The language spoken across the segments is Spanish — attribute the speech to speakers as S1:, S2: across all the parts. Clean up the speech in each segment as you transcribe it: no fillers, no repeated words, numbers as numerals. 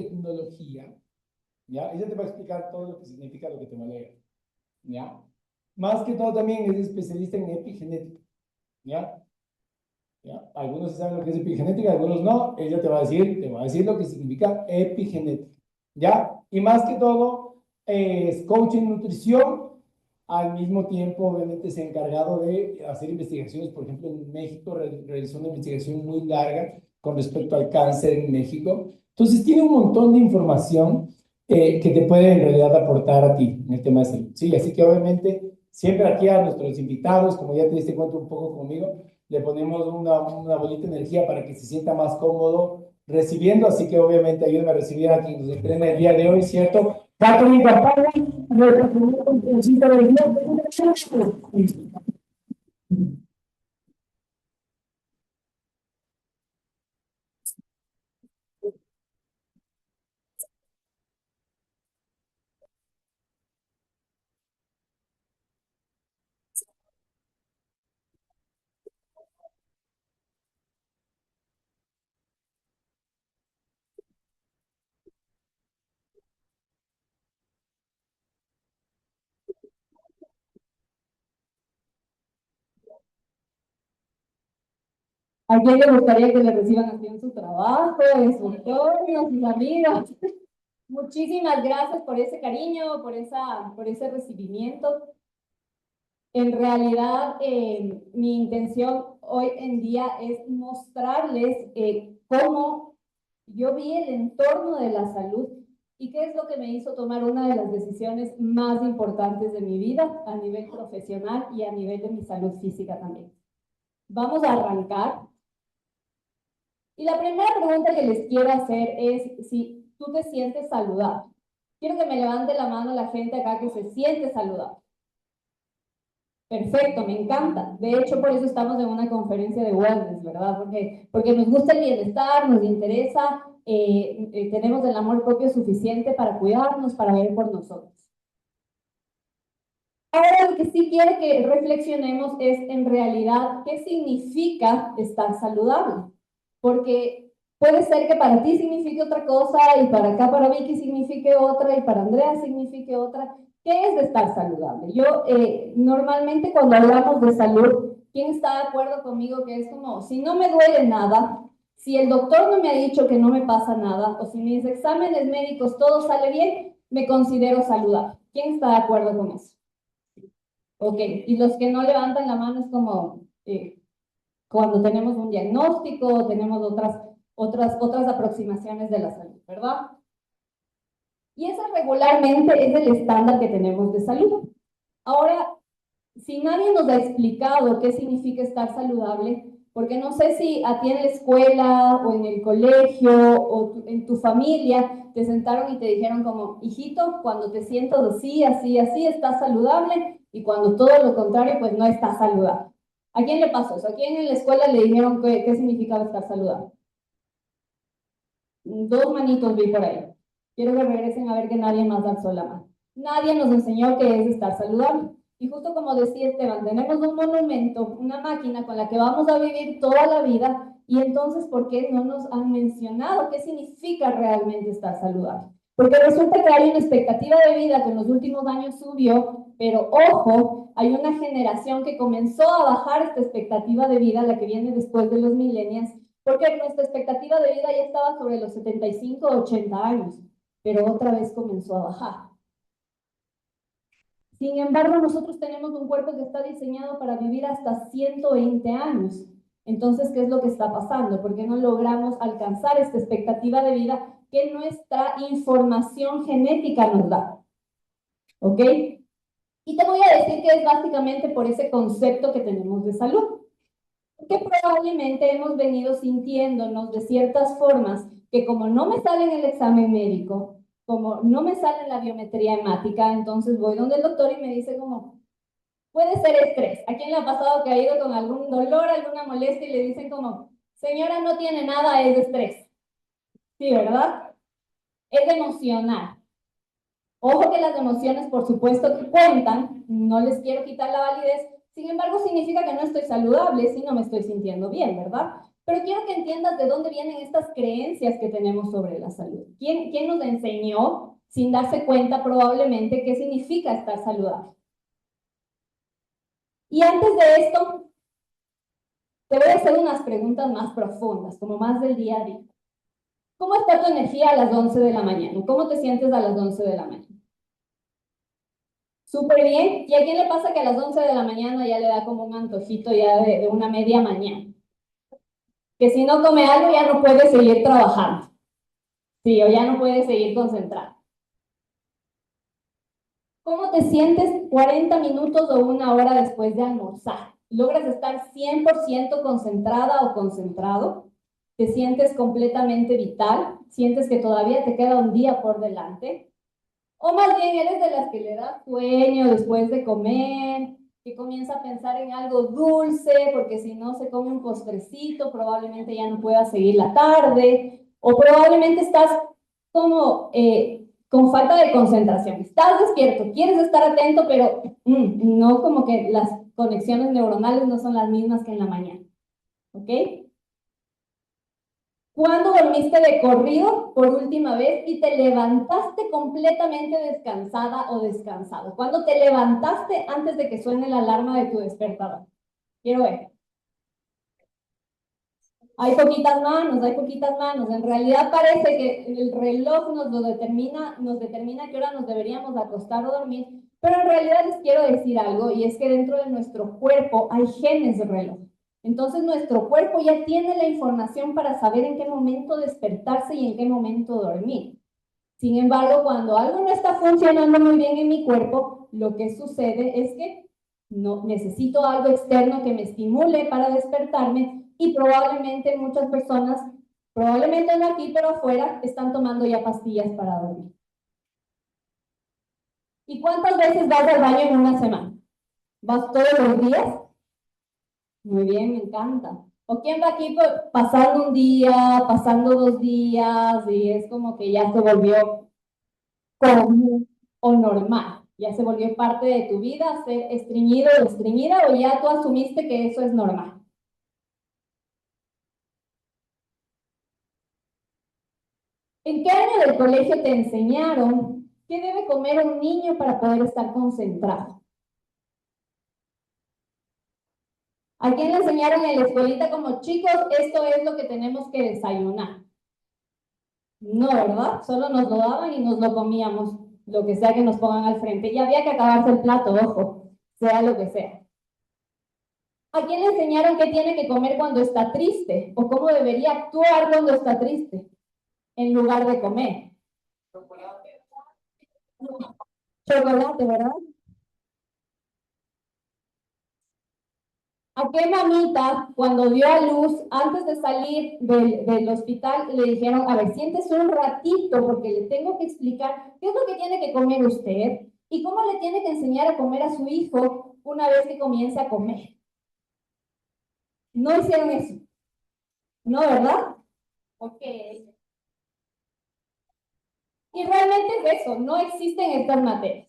S1: tecnología, ¿ya? Ella te va a explicar todo lo que significa lo que te va a leer, ¿ya? Más que todo también es especialista en epigenética, ¿ya? ¿Ya? Algunos saben lo que es epigenética, algunos no. Ella te va a decir lo que significa epigenética, ¿ya? Y más que todo, es coach en nutrición. Al mismo tiempo, obviamente, se ha encargado de hacer investigaciones. Por ejemplo, en México realizó una investigación muy larga con respecto al cáncer en México. Entonces, tiene un montón de información que te puede en realidad aportar a ti en el tema de salud. Sí, así que obviamente, siempre aquí a nuestros invitados, como ya te diste cuenta un poco conmigo, le ponemos una bonita energía para que se sienta más cómodo recibiendo, así que obviamente ayúdenme a recibir a quien nos entrena el día de hoy, ¿cierto? Catherine Carpana, nuestra primera conferencista del día. ¿A quién le gustaría que le reciban así en su trabajo, en su entorno, sus amigos? Muchísimas gracias por ese cariño, por ese recibimiento. En realidad, mi intención hoy en día es mostrarles cómo yo vi el entorno de la salud y qué es lo que me hizo tomar una de las decisiones más importantes de mi vida a nivel profesional y a nivel de mi salud física también. Vamos a arrancar. Y la primera pregunta que les quiero hacer es si tú te sientes saludable. Quiero que me levante la mano la gente acá que se siente saludable. Perfecto, me encanta. De hecho, por eso estamos en una conferencia de wellness, ¿verdad? Porque nos gusta el bienestar, nos interesa, tenemos el amor propio suficiente para cuidarnos, para ver por nosotros. Ahora lo que sí quiero que reflexionemos es en realidad qué significa estar saludable. Porque puede ser que para ti signifique otra cosa y para acá, para Vicky signifique otra y para Andrea signifique otra. ¿Qué es de estar saludable? Yo normalmente cuando hablamos de salud, ¿quién está de acuerdo conmigo que es como, si no me duele nada, si el doctor no me ha dicho que no me pasa nada, o si mis exámenes médicos todo sale bien, me considero saludable? ¿Quién está de acuerdo con eso? Ok, y los que no levantan la mano es como cuando tenemos un diagnóstico, tenemos otras aproximaciones de la salud, ¿verdad? Y ese regularmente es el estándar que tenemos de salud. Ahora, si nadie nos ha explicado qué significa estar saludable, porque no sé si a ti en la escuela o en el colegio o en tu familia te sentaron y te dijeron como, hijito, cuando te sientas así, así, así, estás saludable, y cuando todo lo contrario, pues no estás saludable. ¿A quién le pasó eso? ¿A quién en la escuela le dijeron qué significaba estar saludable? Dos manitos vi por ahí. Quiero que regresen a ver que nadie más alzó la mano. Nadie nos enseñó qué es estar saludable. Y justo como decía Esteban, tenemos un monumento, una máquina con la que vamos a vivir toda la vida, y entonces, ¿por qué no nos han mencionado qué significa realmente estar saludable? Porque resulta que hay una expectativa de vida que en los últimos años subió, pero ojo, hay una generación que comenzó a bajar esta expectativa de vida, la que viene después de los millennials, porque nuestra expectativa de vida ya estaba sobre los 75 o 80 años, pero otra vez comenzó a bajar. Sin embargo, nosotros tenemos un cuerpo que está diseñado para vivir hasta 120 años. Entonces, ¿qué es lo que está pasando? ¿Por qué no logramos alcanzar esta expectativa de vida que nuestra información genética nos da? ¿Ok? Y te voy a decir que es básicamente por ese concepto que tenemos de salud. Que probablemente hemos venido sintiéndonos de ciertas formas que como no me sale en el examen médico, como no me sale en la biometría hemática, entonces voy donde el doctor y me dice como, puede ser estrés. ¿A quién le ha pasado que ha ido con algún dolor, alguna molestia y le dicen como, señora, no tiene nada, es estrés? Sí, ¿verdad? Es emocional. Ojo que las emociones, por supuesto, que cuentan, no les quiero quitar la validez, sin embargo, significa que no estoy saludable si no me estoy sintiendo bien, ¿verdad? Pero quiero que entiendas de dónde vienen estas creencias que tenemos sobre la salud. ¿Quién nos enseñó, sin darse cuenta probablemente, qué significa estar saludable? Y antes de esto, te voy a hacer unas preguntas más profundas, como más del día a día. ¿Cómo está tu energía a las 11 de la mañana? ¿Cómo te sientes a las 11 de la mañana? Súper bien. ¿Y a quién le pasa que a las 11 de la mañana ya le da como un antojito ya de una media mañana? Que si no come algo ya no puede seguir trabajando. Sí, o ya no puede seguir concentrado. ¿Cómo te sientes 40 minutos o una hora después de almorzar? ¿Logras estar 100% concentrada o concentrado? ¿Te sientes completamente vital? ¿Sientes que todavía te queda un día por delante? ¿O más bien eres de las que le da sueño después de comer, que comienza a pensar en algo dulce, porque si no se come un postrecito, probablemente ya no pueda seguir la tarde, o probablemente estás como con falta de concentración? Estás despierto, quieres estar atento, pero no, como que las conexiones neuronales no son las mismas que en la mañana, ¿ok? ¿Cuándo dormiste de corrido por última vez y te levantaste completamente descansada o descansado? ¿Cuándo te levantaste antes de que suene la alarma de tu despertador? Quiero ver. Hay poquitas manos, hay poquitas manos. En realidad parece que el reloj nos determina qué hora nos deberíamos acostar o dormir, pero en realidad les quiero decir algo, y es que dentro de nuestro cuerpo hay genes de reloj. Entonces nuestro cuerpo ya tiene la información para saber en qué momento despertarse y en qué momento dormir. Sin embargo, cuando algo no está funcionando muy bien en mi cuerpo, lo que sucede es que no necesito algo externo que me estimule para despertarme, y probablemente muchas personas, probablemente no aquí, pero afuera, están tomando ya pastillas para dormir. ¿Y cuántas veces vas al baño en una semana? ¿Vas todos los días? Muy bien, me encanta. ¿O quién va aquí pasando un día, pasando 2 días, y es como que ya se volvió común o normal? Ya se volvió parte de tu vida, ser estreñido o estreñida, o ya tú asumiste que eso es normal. ¿En qué año del colegio te enseñaron qué debe comer un niño para poder estar concentrado? ¿A quién le enseñaron en la escuelita como, chicos, esto es lo que tenemos que desayunar? No, ¿verdad? Solo nos lo daban y nos lo comíamos, lo que sea que nos pongan al frente. Y había que acabarse el plato, ojo, sea lo que sea. ¿A quién le enseñaron qué tiene que comer cuando está triste? ¿O cómo debería actuar cuando está triste en lugar de comer? Chocolate, ¿verdad? ¿A qué mamita, cuando dio a luz, antes de salir del hospital, le dijeron, a ver, siéntese un ratito porque le tengo que explicar qué es lo que tiene que comer usted y cómo le tiene que enseñar a comer a su hijo una vez que comience a comer? No hicieron eso. No, ¿verdad? Ok. Y realmente es eso, no existen estas materias.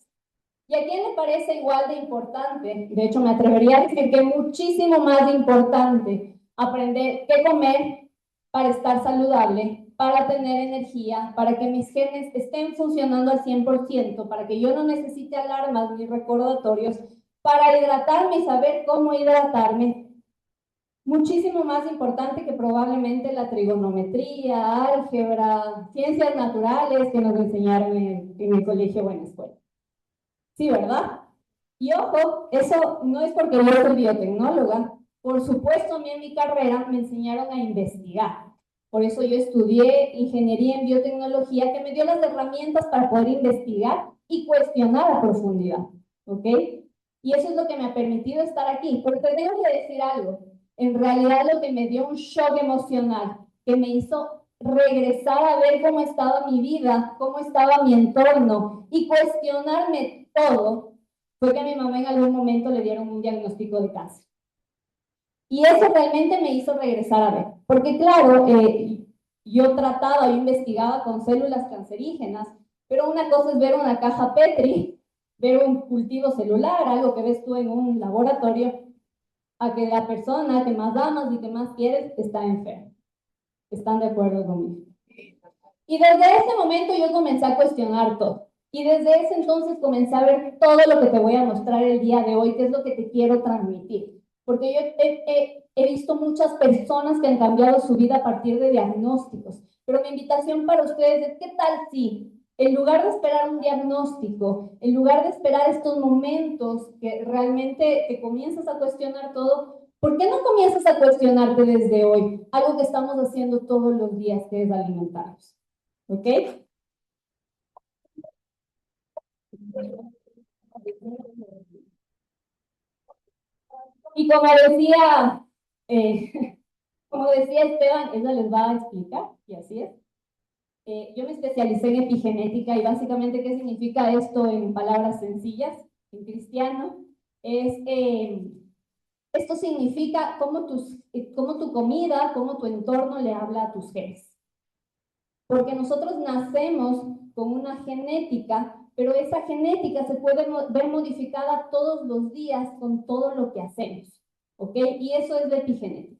S1: ¿Y a quién le parece igual de importante? De hecho, me atrevería a decir que es muchísimo más importante aprender qué comer para estar saludable, para tener energía, para que mis genes estén funcionando al 100%, para que yo no necesite alarmas ni recordatorios, para hidratarme y saber cómo hidratarme. Muchísimo más importante que probablemente la trigonometría, álgebra, ciencias naturales que nos enseñaron en el colegio o en la escuela. Sí, ¿verdad? Y ojo, eso no es porque yo soy biotecnóloga. Por supuesto, a mí en mi carrera me enseñaron a investigar. Por eso yo estudié ingeniería en biotecnología, que me dio las herramientas para poder investigar y cuestionar a profundidad. ¿Ok? Y eso es lo que me ha permitido estar aquí. Porque te tengo que decir algo. En realidad lo que me dio un shock emocional, que me hizo regresar a ver cómo estaba mi vida, cómo estaba mi entorno y cuestionarme todo, fue que a mi mamá en algún momento le dieron un diagnóstico de cáncer. Y eso realmente me hizo regresar a ver, porque claro, yo investigaba con células cancerígenas, pero una cosa es ver una caja Petri, ver un cultivo celular, algo que ves tú en un laboratorio, a que la persona que más amas y que más quieres está enferma. ¿Están de acuerdo conmigo? Y desde ese momento yo comencé a cuestionar todo. Y desde ese entonces comencé a ver todo lo que te voy a mostrar el día de hoy, qué es lo que te quiero transmitir. Porque yo he visto muchas personas que han cambiado su vida a partir de diagnósticos. Pero mi invitación para ustedes es, ¿qué tal si en lugar de esperar un diagnóstico, en lugar de esperar estos momentos que realmente te comienzas a cuestionar todo, ¿por qué no comienzas a cuestionarte desde hoy algo que estamos haciendo todos los días, que es alimentarnos? ¿Ok? Y eh, como decía Esteban, ella les va a explicar, y así es. Yo me especialicé en epigenética y básicamente qué significa esto en palabras sencillas, en cristiano, es, esto significa cómo tu comida, cómo tu entorno le habla a tus genes. Porque nosotros nacemos con una genética, pero esa genética se puede ver modificada todos los días con todo lo que hacemos, ¿ok? Y eso es la epigenética.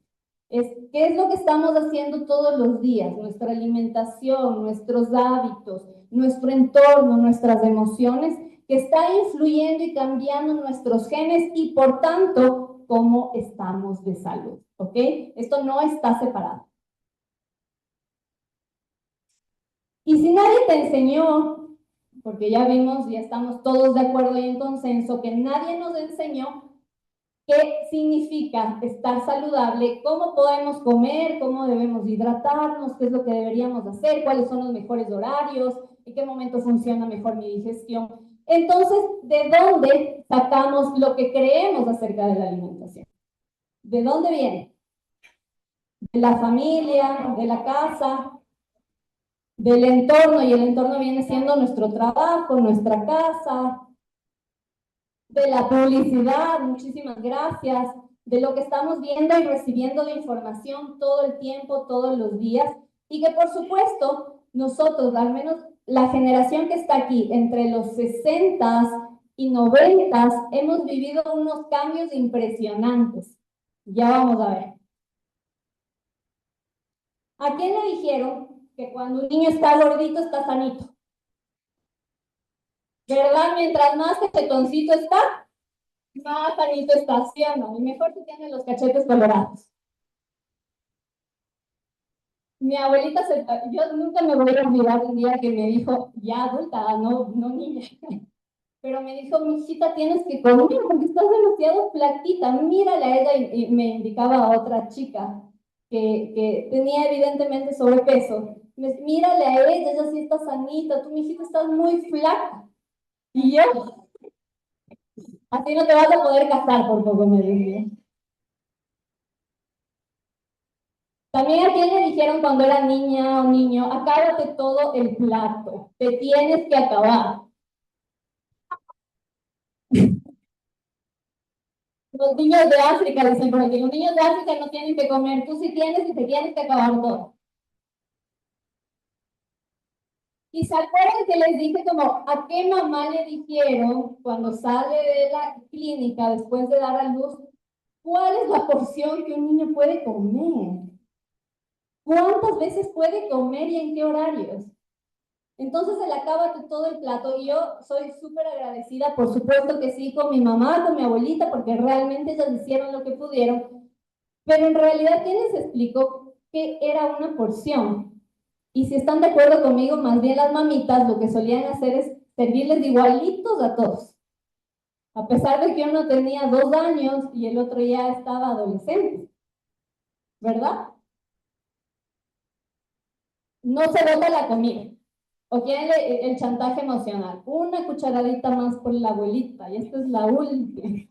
S1: ¿Qué es lo que estamos haciendo todos los días? Nuestra alimentación, nuestros hábitos, nuestro entorno, nuestras emociones, que está influyendo y cambiando nuestros genes y por tanto, cómo estamos de salud, ¿ok? Esto no está separado. Y si nadie te enseñó, porque ya vimos, ya estamos todos de acuerdo y en consenso, que nadie nos enseñó qué significa estar saludable, cómo podemos comer, cómo debemos hidratarnos, qué es lo que deberíamos hacer, cuáles son los mejores horarios, en qué momento funciona mejor mi digestión. Entonces, ¿de dónde sacamos lo que creemos acerca de la alimentación? ¿De dónde viene? ¿De la familia, de la casa, del entorno? Y el entorno viene siendo nuestro trabajo, nuestra casa, de la publicidad, muchísimas gracias, de lo que estamos viendo y recibiendo de información todo el tiempo, todos los días, y que por supuesto nosotros, al menos la generación que está aquí, entre los 60 y 90, hemos vivido unos cambios impresionantes. Ya vamos a ver. ¿A quién le dijeron que cuando un niño está gordito está sanito? ¿Verdad? Mientras más cachetoncito está, más sanito está, ¿sí o no? Y mejor si tiene los cachetes colorados. Mi abuelita, yo nunca me voy a olvidar un día que me dijo, ya adulta, no, no niña, pero me dijo, mi hijita, tienes que comer porque estás demasiado flaquita, mírala a ella, y me indicaba a otra chica que tenía evidentemente sobrepeso. Mírale a ella, ella sí está sanita, tú, mi hijita, estás muy flaca. Y yo, así no te vas a poder casar por poco, me decía. También a quién le dijeron cuando era niña o niño, acábate todo el plato, te tienes que acabar. Los niños de África, dicen por aquí, los niños de África no tienen que comer, tú sí tienes y te tienes que acabar todo. Y se acuerdan que les dije como, ¿a qué mamá le dijeron cuando sale de la clínica después de dar a luz, cuál es la porción que un niño puede comer? ¿Cuántas veces puede comer y en qué horarios? Entonces se le acaba todo el plato y yo soy súper agradecida, por supuesto que sí, con mi mamá, con mi abuelita, porque realmente ellas hicieron lo que pudieron, pero en realidad, ¿quién les explicó qué era una porción? Y si están de acuerdo conmigo, más bien las mamitas lo que solían hacer es servirles igualitos a todos, a pesar de que uno tenía 2 años y el otro ya estaba adolescente, ¿verdad? No se bota la comida. O quieren el chantaje emocional. Una cucharadita más por la abuelita y esta es la última.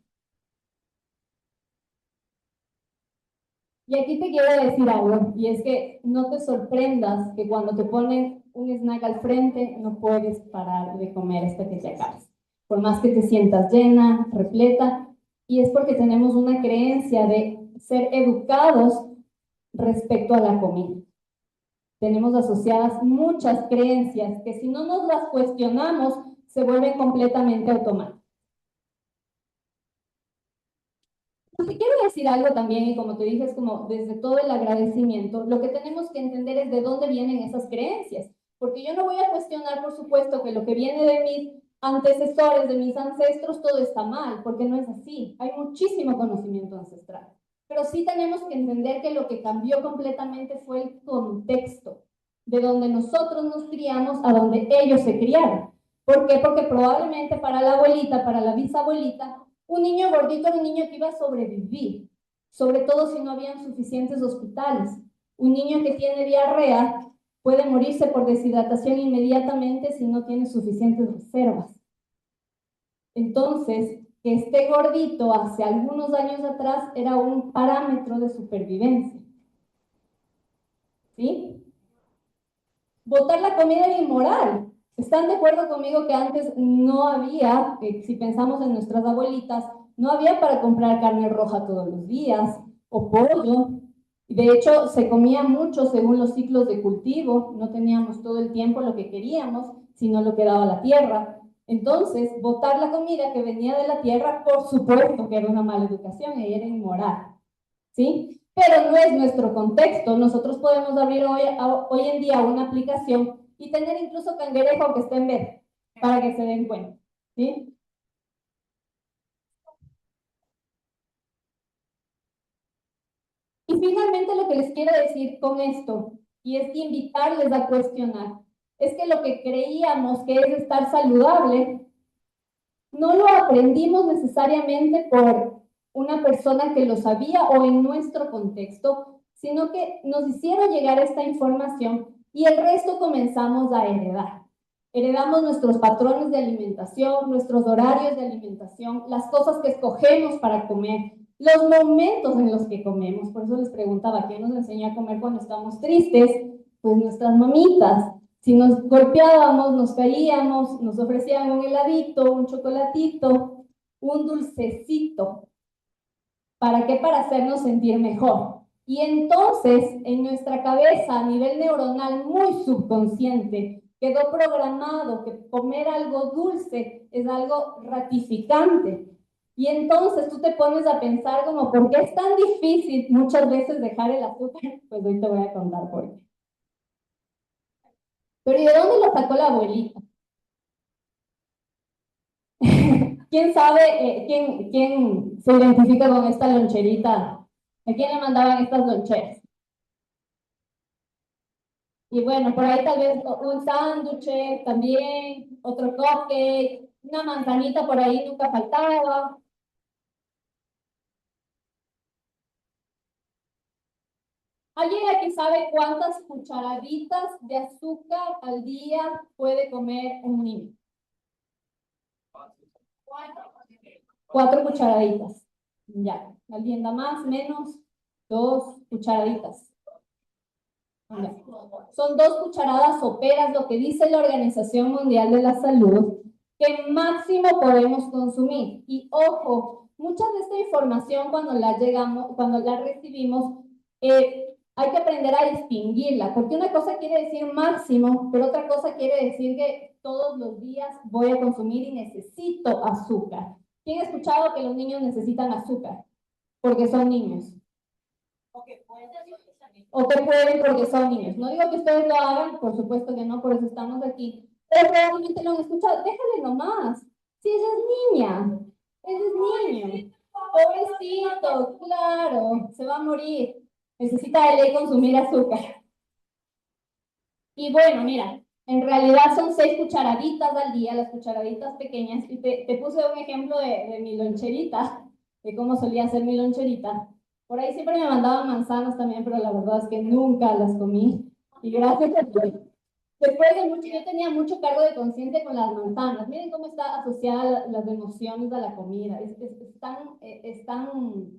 S1: Y aquí te quiero decir algo, y es que no te sorprendas que cuando te ponen un snack al frente no puedes parar de comer hasta que te acabes. Por más que te sientas llena, repleta, y es porque tenemos una creencia de ser educados respecto a la comida. Tenemos asociadas muchas creencias que si no nos las cuestionamos se vuelven completamente automáticas. te quiero decir algo también, y como te dije, es como desde todo el agradecimiento, lo que tenemos que entender es de dónde vienen esas creencias, porque yo no voy a cuestionar, por supuesto, que lo que viene de mis antecesores, de mis ancestros, todo está mal, porque no es así. Hay muchísimo conocimiento ancestral, pero sí tenemos que entender que lo que cambió completamente fue el contexto, de donde nosotros nos criamos a donde ellos se criaron. ¿Por qué? Porque probablemente para la abuelita, para la bisabuelita, un niño gordito era un niño que iba a sobrevivir, sobre todo si no habían suficientes hospitales. Un niño que tiene diarrea puede morirse por deshidratación inmediatamente si no tiene suficientes reservas. Entonces, que esté gordito hace algunos años atrás era un parámetro de supervivencia. ¿Sí? Botar la comida era inmoral. ¿Están de acuerdo conmigo que antes no había, si pensamos en nuestras abuelitas, no había para comprar carne roja todos los días o pollo? De hecho, se comía mucho según los ciclos de cultivo, no teníamos todo el tiempo lo que queríamos, sino lo que daba la tierra. Entonces, botar la comida que venía de la tierra, por supuesto que era una mala educación y era inmoral. ¿Sí? Pero no es nuestro contexto. Nosotros podemos abrir hoy en día una aplicación y tener incluso cangrejo que esté en verde, para que se den cuenta. ¿Sí? Y finalmente lo que les quiero decir con esto, y es invitarles a cuestionar, es que lo que creíamos que es estar saludable, no lo aprendimos necesariamente por una persona que lo sabía o en nuestro contexto, sino que nos hicieron llegar esta información y el resto comenzamos a heredar. Heredamos nuestros patrones de alimentación, nuestros horarios de alimentación, las cosas que escogemos para comer, los momentos en los que comemos. Por eso les preguntaba, ¿quién nos enseña a comer cuando estamos tristes? Pues nuestras mamitas. Si nos golpeábamos, nos caíamos, nos ofrecían un heladito, un chocolatito, un dulcecito. ¿Para qué? Para hacernos sentir mejor. Y entonces, en nuestra cabeza, a nivel neuronal muy subconsciente, quedó programado que comer algo dulce es algo gratificante. Y entonces tú te pones a pensar como, ¿por qué es tan difícil muchas veces dejar el azúcar? Pues hoy te voy a contar por qué. Pero ¿y de dónde lo sacó la abuelita? ¿Quién sabe, quién se identifica con esta loncherita? ¿A quién le mandaban estas loncheras? Y bueno, por ahí tal vez un sándwich también, otro cupcake, una manzanita por ahí nunca faltaba. ¿Alguien aquí sabe cuántas cucharaditas de azúcar al día puede comer un niño? 4 cucharaditas. Ya. ¿Alguien da más, menos? 2 cucharaditas. Ya. Son 2 cucharadas soperas, lo que dice la Organización Mundial de la Salud, que máximo podemos consumir. Y ojo, mucha de esta información cuando la recibimos, hay que aprender a distinguirla, porque una cosa quiere decir máximo, pero otra cosa quiere decir que todos los días voy a consumir y necesito azúcar. ¿Quién ha escuchado que los niños necesitan azúcar? Porque son niños. O que pueden porque son niños. No digo que ustedes lo hagan, por supuesto que no, por eso estamos aquí. Pero probablemente lo han escuchado. Déjale nomás. Si ella es niña, ella es niño. Pobrecito, claro, se va a morir. Necesita de ley consumir azúcar. Y bueno, mira, en realidad son 6 cucharaditas al día, las cucharaditas pequeñas. Y te puse un ejemplo de mi loncherita, de cómo solía ser mi loncherita. Por ahí siempre me mandaban manzanas también, pero la verdad es que nunca las comí. Y gracias a Dios. Después de mucho, yo tenía mucho cargo de conciencia con las manzanas. Miren cómo está asociada las emociones a la comida. Es tan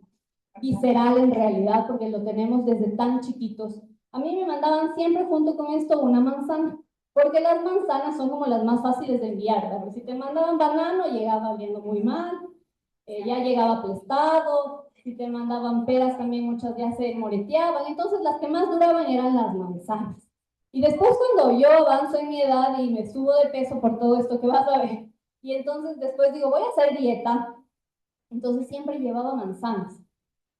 S1: visceral en realidad, porque lo tenemos desde tan chiquitos. A mí me mandaban siempre junto con esto una manzana, porque las manzanas son como las más fáciles de enviar, ¿verdad? Si te mandaban banano, llegaba oliendo muy mal, ya llegaba aplastado. Si te mandaban peras, también muchas ya se moreteaban. Entonces, las que más duraban eran las manzanas. Y después, cuando yo avanzo en mi edad y me subo de peso por todo esto que vas a ver, y entonces después digo, voy a hacer dieta, entonces siempre llevaba manzanas.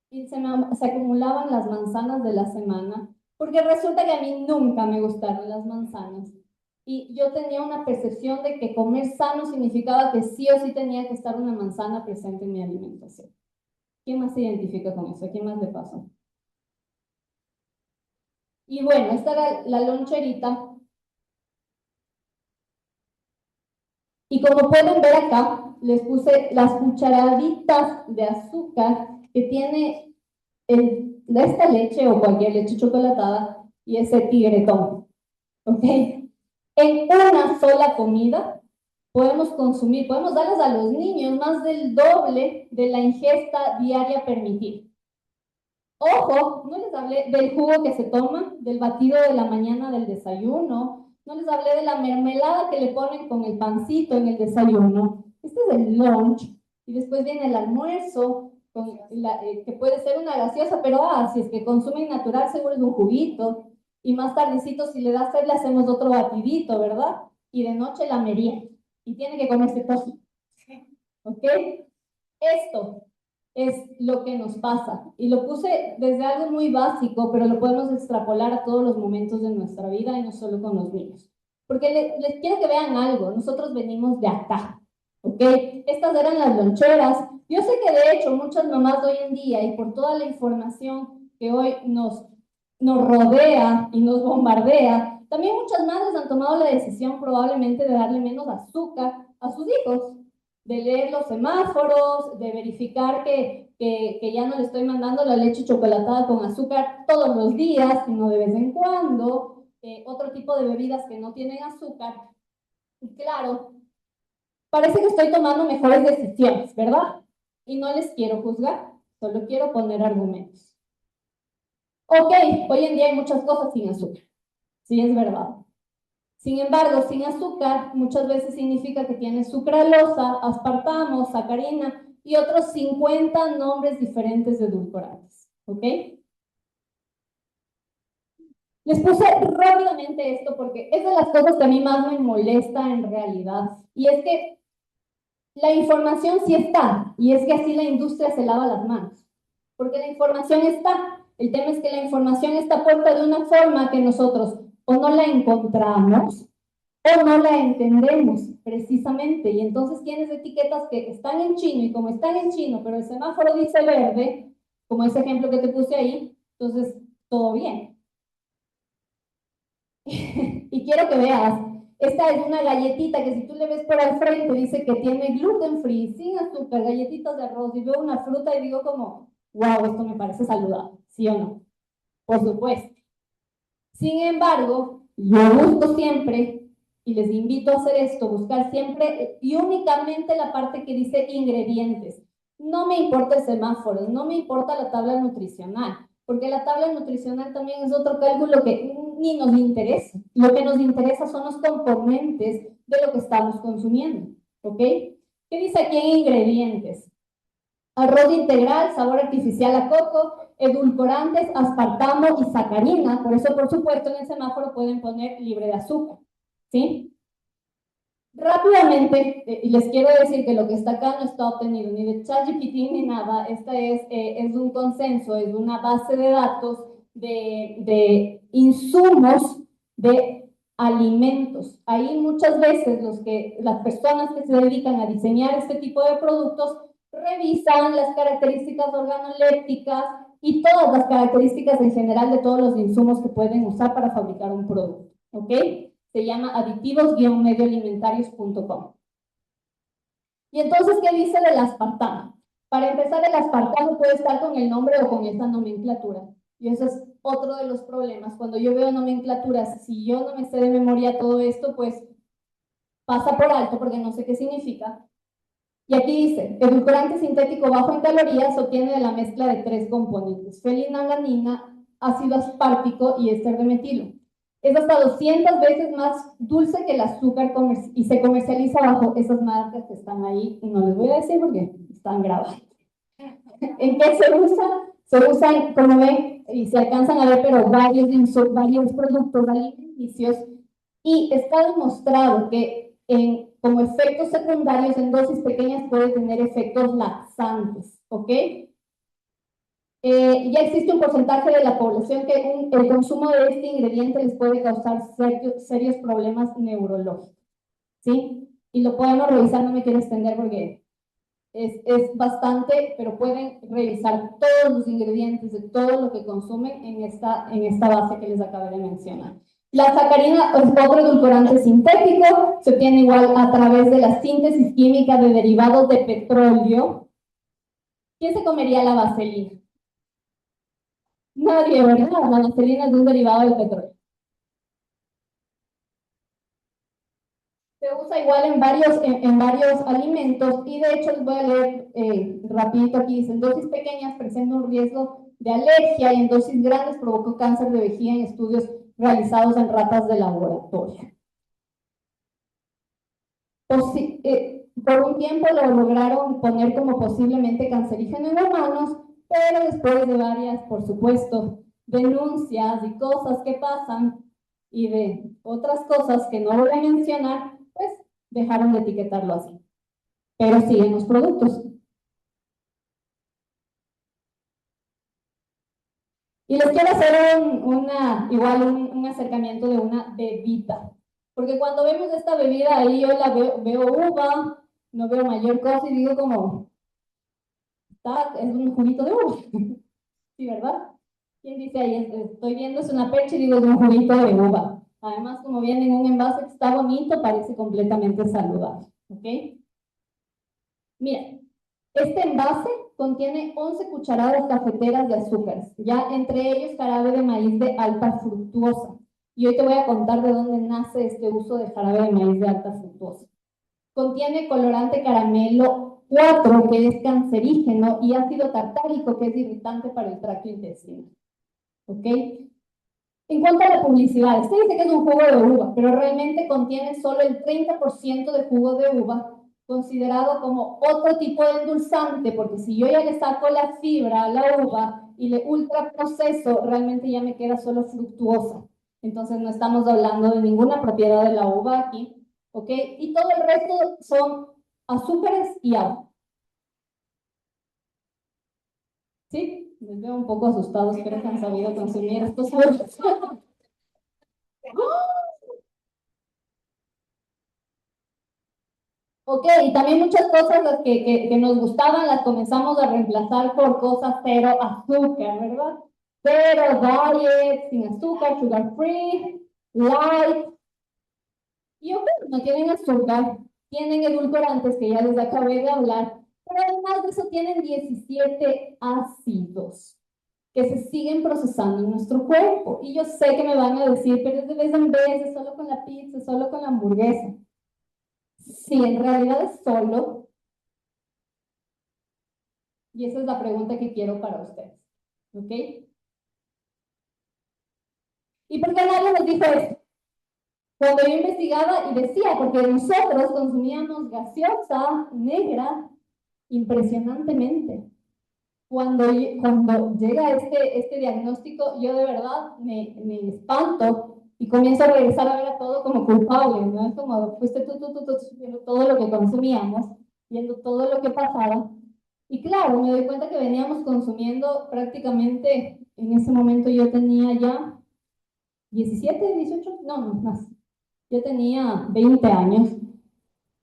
S1: y se acumulaban las manzanas de la semana, porque resulta que a mí nunca me gustaron las manzanas. Y yo tenía una percepción de que comer sano significaba que sí o sí tenía que estar una manzana presente en mi alimentación. ¿Quién más se identifica con eso? ¿A quién más le pasó? Y bueno, esta era la loncherita. Y como pueden ver acá, les puse las cucharaditas de azúcar que tiene esta leche o cualquier leche chocolatada y ese tigretón. ¿Ok? En una sola comida podemos consumir, podemos darles a los niños más del doble de la ingesta diaria permitida. Ojo, no les hablé del jugo que se toma, del batido de la mañana del desayuno, no les hablé de la mermelada que le ponen con el pancito en el desayuno. Este es el lunch y después viene el almuerzo, que puede ser una gaseosa, pero si es que consumen natural seguro es un juguito. Y más tardecito, si le da sed, le hacemos otro batidito, ¿verdad? Y de noche la merienda. Y tiene que comerse todo. ¿Ok? Esto es lo que nos pasa. Y lo puse desde algo muy básico, pero lo podemos extrapolar a todos los momentos de nuestra vida y no solo con los niños. Porque les quiero que vean algo. Nosotros venimos de acá. ¿Ok? Estas eran las loncheras. Yo sé que de hecho muchas mamás de hoy en día y por toda la información que hoy nos rodea y nos bombardea, también muchas madres han tomado la decisión probablemente de darle menos azúcar a sus hijos, de leer los semáforos, de verificar que ya no le estoy mandando la leche chocolatada con azúcar todos los días, sino de vez en cuando, otro tipo de bebidas que no tienen azúcar. Y claro, parece que estoy tomando mejores decisiones, ¿verdad? Y no les quiero juzgar, solo quiero poner argumentos. Ok, hoy en día hay muchas cosas sin azúcar, sí es verdad. Sin embargo, sin azúcar muchas veces significa que tiene sucralosa, aspartamo, sacarina y otros 50 nombres diferentes de edulcorantes. ¿Ok? Les puse rápidamente esto porque es de las cosas que a mí más me molesta en realidad. Y es que la información sí está, y es que así la industria se lava las manos. Porque la información está. El tema es que la información está puesta de una forma que nosotros o no la encontramos o no la entendemos precisamente. Y entonces tienes etiquetas que están en chino y como están en chino, pero el semáforo dice verde, como ese ejemplo que te puse ahí, entonces todo bien. Y quiero que veas, esta es una galletita que si tú le ves por al frente dice que tiene gluten free, sin azúcar, galletitas de arroz, y veo una fruta y digo como, wow, esto me parece saludable, ¿sí o no? Por supuesto. Sin embargo, yo busco siempre, y les invito a hacer esto, buscar siempre y únicamente la parte que dice ingredientes. No me importa el semáforo, no me importa la tabla nutricional, porque la tabla nutricional también es otro cálculo que ni nos interesa. Lo que nos interesa son los componentes de lo que estamos consumiendo, ¿ok? ¿Qué dice aquí en ingredientes? Arroz integral, sabor artificial a coco, edulcorantes, aspartamo y sacarina. Por eso, por supuesto, en el semáforo pueden poner libre de azúcar, ¿sí? Rápidamente, y les quiero decir que lo que está acá no está obtenido ni de ChatGPT ni nada. Esta es un consenso, es una base de datos de insumos de alimentos. Ahí muchas veces las personas que se dedican a diseñar este tipo de productos revisan las características organolépticas y todas las características en general de todos los insumos que pueden usar para fabricar un producto, ¿ok? Se llama aditivos-medioalimentarios.com. Y entonces, ¿qué dice del aspartamo? Para empezar, el aspartamo puede estar con el nombre o con esta nomenclatura. Y eso es otro de los problemas. Cuando yo veo nomenclaturas, si yo no me sé de memoria todo esto, pues pasa por alto porque no sé qué significa. Y aquí dice, edulcorante sintético bajo en calorías se obtiene de la mezcla de 3 componentes, fenilalanina, ácido aspartico y éster de metilo. Es hasta 200 veces más dulce que el azúcar y se comercializa bajo esas marcas que están ahí, y no les voy a decir porque están grabadas. ¿En qué se usa? Se usan, como ven, y se alcanzan a ver, pero varios productos alimenticios, y está demostrado que como efectos secundarios en dosis pequeñas puede tener efectos laxantes, ¿ok? Ya existe un porcentaje de la población que el consumo de este ingrediente les puede causar serios problemas neurológicos, ¿sí? Y lo podemos revisar, no me quiero extender porque es bastante, pero pueden revisar todos los ingredientes de todo lo que consumen en esta base que les acabé de mencionar. La sacarina es otro edulcorante sintético, se obtiene igual a través de la síntesis química de derivados de petróleo. ¿Quién se comería la vaselina? Nadie, ¿verdad? La vaselina es un derivado del petróleo. Se usa igual en varios alimentos y de hecho les voy a leer rapidito aquí. Dicen, dosis pequeñas presentan un riesgo de alergia y en dosis grandes provocó cáncer de vejiga en estudios realizados en ratas de laboratorio. Por un tiempo lo lograron poner como posiblemente cancerígeno en humanos, pero después de varias, por supuesto, denuncias y cosas que pasan y de otras cosas que no voy a mencionar, pues dejaron de etiquetarlo así. Pero siguen los productos. Y les quiero hacer un acercamiento de una bebida. Porque cuando vemos esta bebida ahí, yo la veo uva, no veo mayor cosa y digo como, es un juguito de uva. Sí, ¿verdad? ¿Quién dice ahí? Estoy viendo, es una percha y digo, es un juguito de uva. Además, como viene en un envase que está bonito, parece completamente saludable. ¿Ok? Mira, este envase contiene 11 cucharadas cafeteras de azúcares, ya entre ellos jarabe de maíz de alta fructuosa. Y hoy te voy a contar de dónde nace este uso de jarabe de maíz de alta fructuosa. Contiene colorante caramelo 4, que es cancerígeno, y ácido tartárico, que es irritante para el tracto intestinal. ¿Ok? En cuanto a la publicidad, este dice que es un jugo de uva, pero realmente contiene solo el 30% de jugo de uva, considerado como otro tipo de endulzante, porque si yo ya le saco la fibra a la uva y le ultraproceso, realmente ya me queda solo fructuosa. Entonces no estamos hablando de ninguna propiedad de la uva aquí, ¿ok? Y todo el resto son azúcares y agua. ¿Sí? Les veo un poco asustados, creo que han sabido consumir estos jugos. Ok, y también muchas cosas las que nos gustaban las comenzamos a reemplazar por cosas cero azúcar, ¿verdad? Cero diet, sin azúcar, sugar free, light. Y ok, no tienen azúcar, tienen edulcorantes que ya les acabé de hablar, pero además de eso tienen 17 ácidos que se siguen procesando en nuestro cuerpo. Y yo sé que me van a decir, pero es de vez en vez, es solo con la pizza, es solo con la hamburguesa. Sí, en realidad es solo. Y esa es la pregunta que quiero para ustedes. ¿Ok? ¿Y por qué nadie nos dijo esto? Cuando yo investigaba y decía, porque nosotros consumíamos gaseosa negra impresionantemente. Cuando llega este diagnóstico, yo de verdad me espanto y comienzo a regresar a ver a todo como culpable, ¿no? Es como, fuiste tú, viendo todo lo que consumíamos, viendo todo lo que pasaba. Y claro, me doy cuenta que veníamos consumiendo prácticamente, en ese momento yo tenía ya 17, 18, no, más. Yo tenía 20 años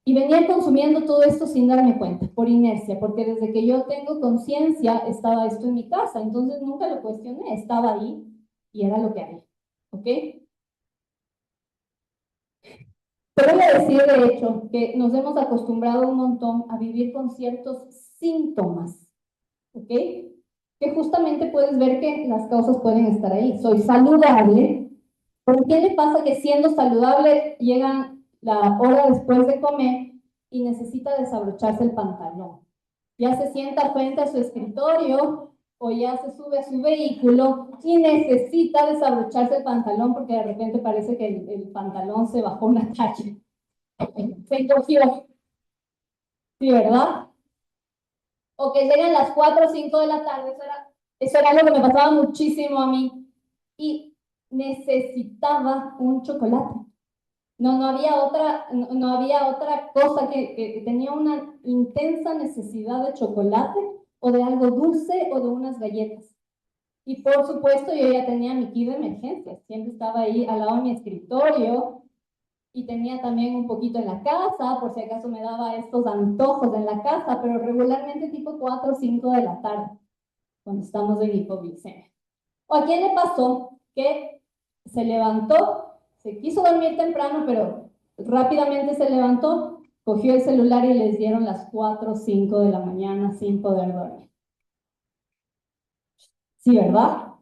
S1: y venía consumiendo todo esto sin darme cuenta, por inercia, porque desde que yo tengo conciencia estaba esto en mi casa, entonces nunca lo cuestioné, estaba ahí y era lo que había, ¿ok? Pero voy a decir, de hecho, que nos hemos acostumbrado un montón a vivir con ciertos síntomas, ¿ok? Que justamente puedes ver que las causas pueden estar ahí. Soy saludable, ¿por qué le pasa que siendo saludable llega la hora después de comer y necesita desabrocharse el pantalón? Ya se sienta frente a su escritorio o ya se sube a su vehículo y necesita desabrocharse el pantalón porque de repente parece que el pantalón se bajó una talla. Se encogió, ¿sí, verdad? O que llegan las 4 o 5 de la tarde, eso era algo que me pasaba muchísimo a mí. Y necesitaba un chocolate. No había otra cosa que tenía una intensa necesidad de chocolate o de algo dulce o de unas galletas. Y por supuesto yo ya tenía mi kit de emergencia, siempre estaba ahí al lado de mi escritorio y tenía también un poquito en la casa, por si acaso me daba estos antojos en la casa, pero regularmente tipo 4 o 5 de la tarde, cuando estamos en hipoglicemia. ¿O a quién le pasó que se levantó, se quiso dormir temprano, pero rápidamente se levantó, cogió el celular y les dieron las 4 o 5 de la mañana sin poder dormir? Sí, ¿verdad?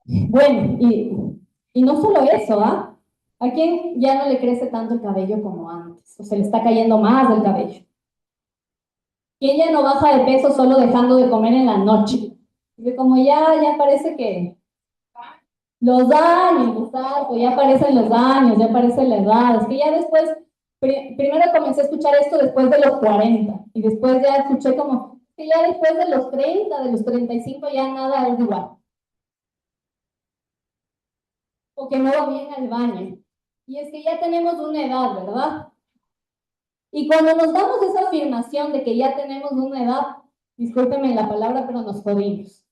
S1: Bueno, y no solo eso, ¿ah? ¿A quién ya no le crece tanto el cabello como antes? O se le está cayendo más del cabello. ¿Quién ya no baja de peso solo dejando de comer en la noche? Porque como ya parece que los años, exacto, ya aparecen los años, ya aparece la edad. Es que ya después, primero comencé a escuchar esto después de los 40 y después ya escuché como que ya después de los 30, de los 35 ya nada es igual. O que no va bien al baño. Y es que ya tenemos una edad, ¿verdad? Y cuando nos damos esa afirmación de que ya tenemos una edad, discúlpenme la palabra, pero nos jodimos.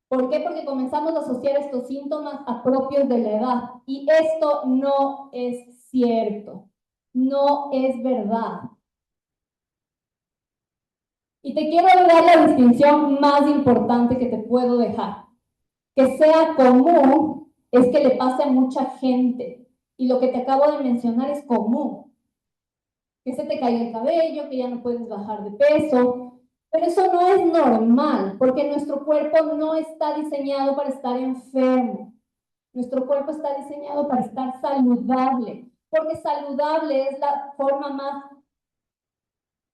S1: ¿Por qué? Porque comenzamos a asociar estos síntomas a propios de la edad. Y esto no es cierto. No es verdad. Y te quiero dar la distinción más importante que te puedo dejar. Que sea común es que le pase a mucha gente. Y lo que te acabo de mencionar es común. Que se te caiga el cabello, que ya no puedes bajar de peso, pero eso no es normal, porque nuestro cuerpo no está diseñado para estar enfermo. Nuestro cuerpo está diseñado para estar saludable, porque saludable es la forma más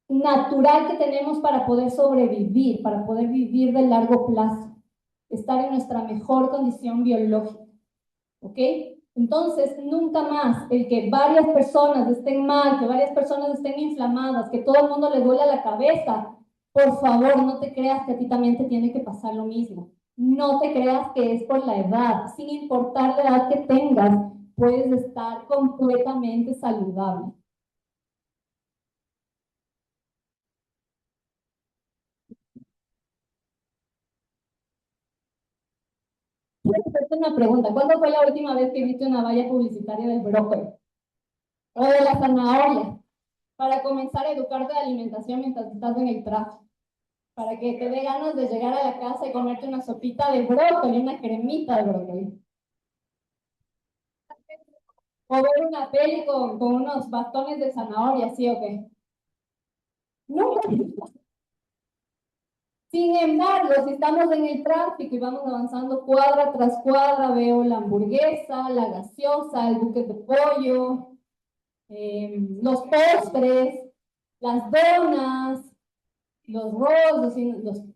S1: natural que tenemos para poder sobrevivir, para poder vivir de largo plazo, estar en nuestra mejor condición biológica. ¿Ok? Entonces, nunca más el que varias personas estén mal, que varias personas estén inflamadas, que todo el mundo le duela la cabeza, por favor, no te creas que a ti también te tiene que pasar lo mismo. No te creas que es por la edad. Sin importar la edad que tengas, puedes estar completamente saludable. Puedes hacerte una pregunta. ¿Cuándo fue la última vez que viste una valla publicitaria del brócoli o de la zanahoria? Para comenzar a educarte de alimentación mientras estás en el tráfico, para que te dé ganas de llegar a la casa y comerte una sopita de brócoli, una cremita de brócoli. O ver una peli con unos bastones de zanahoria, ¿sí o qué? No. Sin embargo, si estamos en el tráfico y vamos avanzando cuadra tras cuadra, veo la hamburguesa, la gaseosa, el buque de pollo, los postres, las donas, los rolls,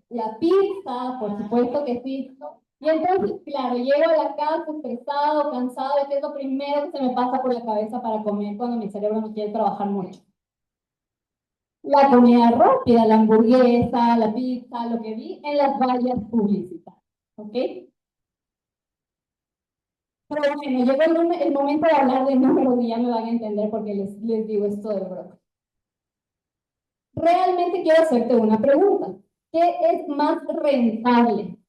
S1: la pizza, por supuesto que sí. Y entonces, claro, llego a la casa estresado, cansado, y ¿qué es lo primero que se me pasa por la cabeza para comer cuando mi cerebro no quiere trabajar mucho? La comida rápida, la hamburguesa, la pizza, lo que vi en las vallas publicitarias. ¿Ok? Pero bueno, llegó el momento de hablar de números y ya me van a entender porque les digo esto del brócoli. Realmente quiero hacerte una pregunta. ¿Qué es más rentable?